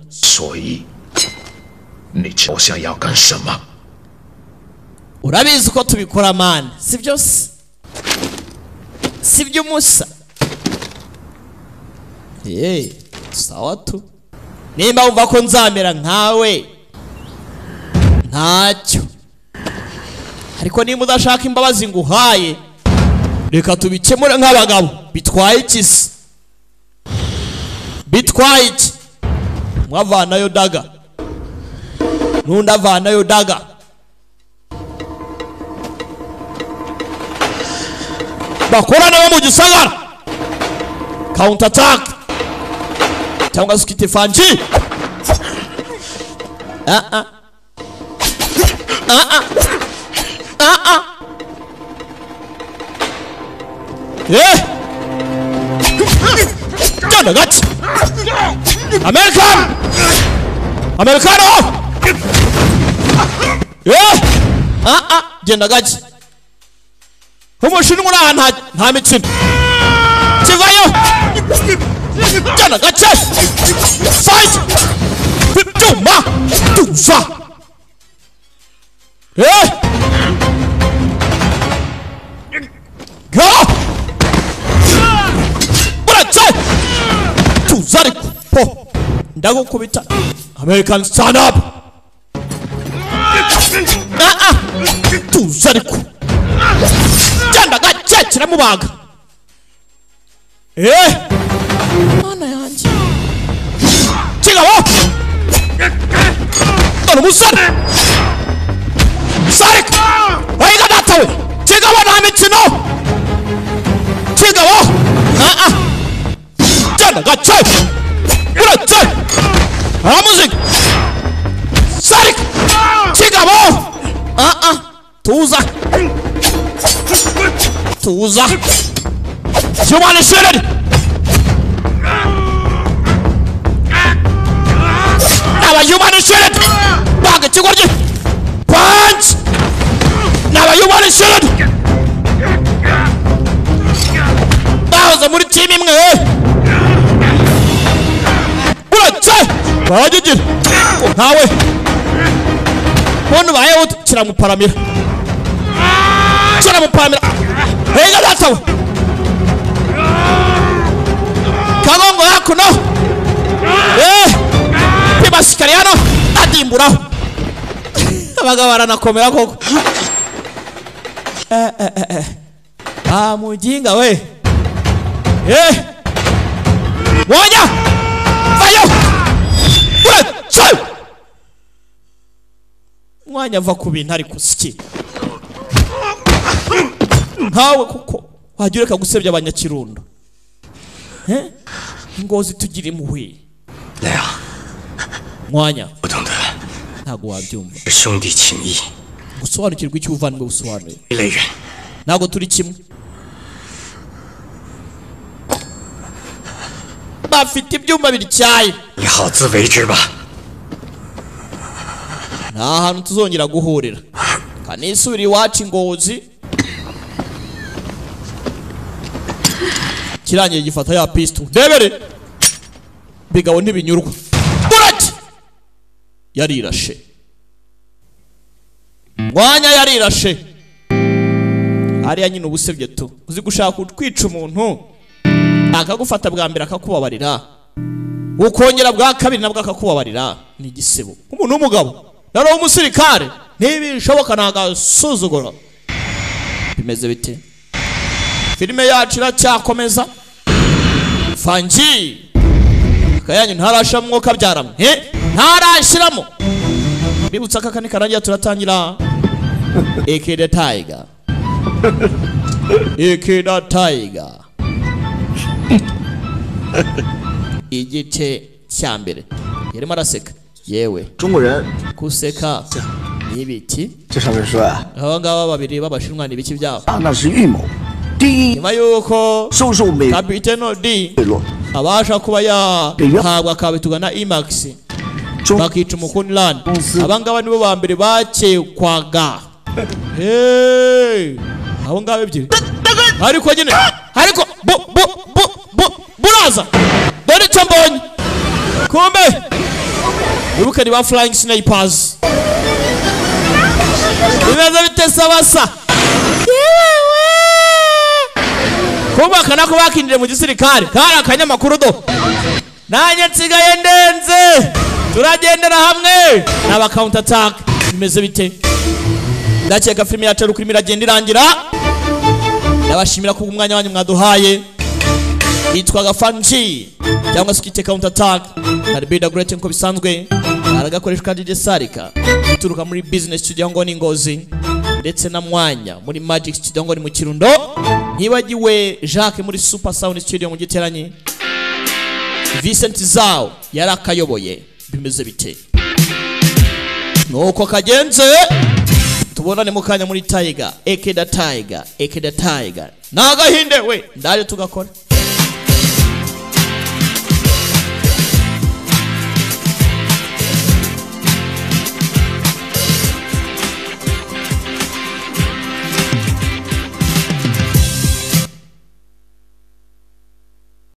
urabizi ko tubikora mani si byose si by'umusa sawa tu nimba wumva ko nzamera nkawe ntacyo ariko nimba udashaka imbabazi nguhaye reka tubikemure nk'abagabo bitwaye iki se bitwaye iki mwavanayo daga n'undi avanayo daga bakorana bo mu gisagara counter attack cyangwa se ukite fanji Jana gati Americano Jana gati umushinwa nta mikino kivayo Jana gati fight bituma tuza go Brate tuzari po ndagukubita American stand up tuzari ku Jana gati kiramubaga mana yanjye kigabo musore Sarik oyiga datawe kigabo nta mikino kigabo Jana gati Brate muziki Sarik kigabo tuza Jumani shredded Naba Jumani shredded Baga chigorji Punch Naba Jumani shredded Baza muri team imwe bagigira ntawe bono baye kiramuparamira hega datawe kagongo hakuno pibasikari hano adimburaho abagabo baranakomera koko mujinga we wonya vayo mwanya va ku bintu ari kusiki nkawe kuko wagira ka gusebya abanyakirundo ingozi tugira impuhwe mwanya ntago wabyumva gusobanukirwa icyo uvanwe gusobanuye ntago turi kimwe bafite ibyuma biricyaye nta hantu tuzongera guhurira kanisubira iwacu Ngozi kirangiye gifata ya pisto debere bigabo ntibinyurwa urati yarirashe mwanya yarirashe ari nyine ubusebye tu uzi gushaka kwica umuntu akagufata bwa mbere akakubabarira ukongera bwa kabiri nabwo akakubabarira ni igisebo umuntu w'umugabo naro umusirikare ntibishoboka nagasuzugura bimeze bite filime yacu iracyakomeza Fanji kayanyu ntarashamwo kabyaramwe ntarashiramo bibutsa kakani karangiye turatangira Ekeda Tiger Ekeda Tiger igice cyambere yarimo araseka yewe kuseka nibiki abangaba babiri babashinwa nibiki byabo nyuma yuko Kapiteno D abasha kuba yahabwa kabituga na Imax bakica umukunland abangaba nibo bambere bakekwaga abo ngaba ebyiri ariko nyine ariko buraza dore cyambonye kumbe wibuka ni ba flying snipers bimeze bitesa basa kuba kana ko bakindire mu gisirikare kara akanyamakuru do nanye nsigaye ndenze turagendera hamwe n'aba counter attack bimeze bite ndakeka filime yacu rukuri miragenda irangira ndabashimira ku mwanya wanyu mwaduhaye yitwaga Fanji cyangwa skite counter attack ari Bida Great nko bisanzwe aragakoreshwa DJ Sarika ituruka muri business studio ngo ni Ngozi ndetse na Mwanya muri Magic Studio ngo ni mu Kirundo ntibagiwe Jacques muri Super Sound Studio mu Giteranye Vincent Zao yarakayoboye bimeze bite nuko kagenze tubonane mu kanya muri Tiger Ekeda Tiger nagahinde we ndaje tugakora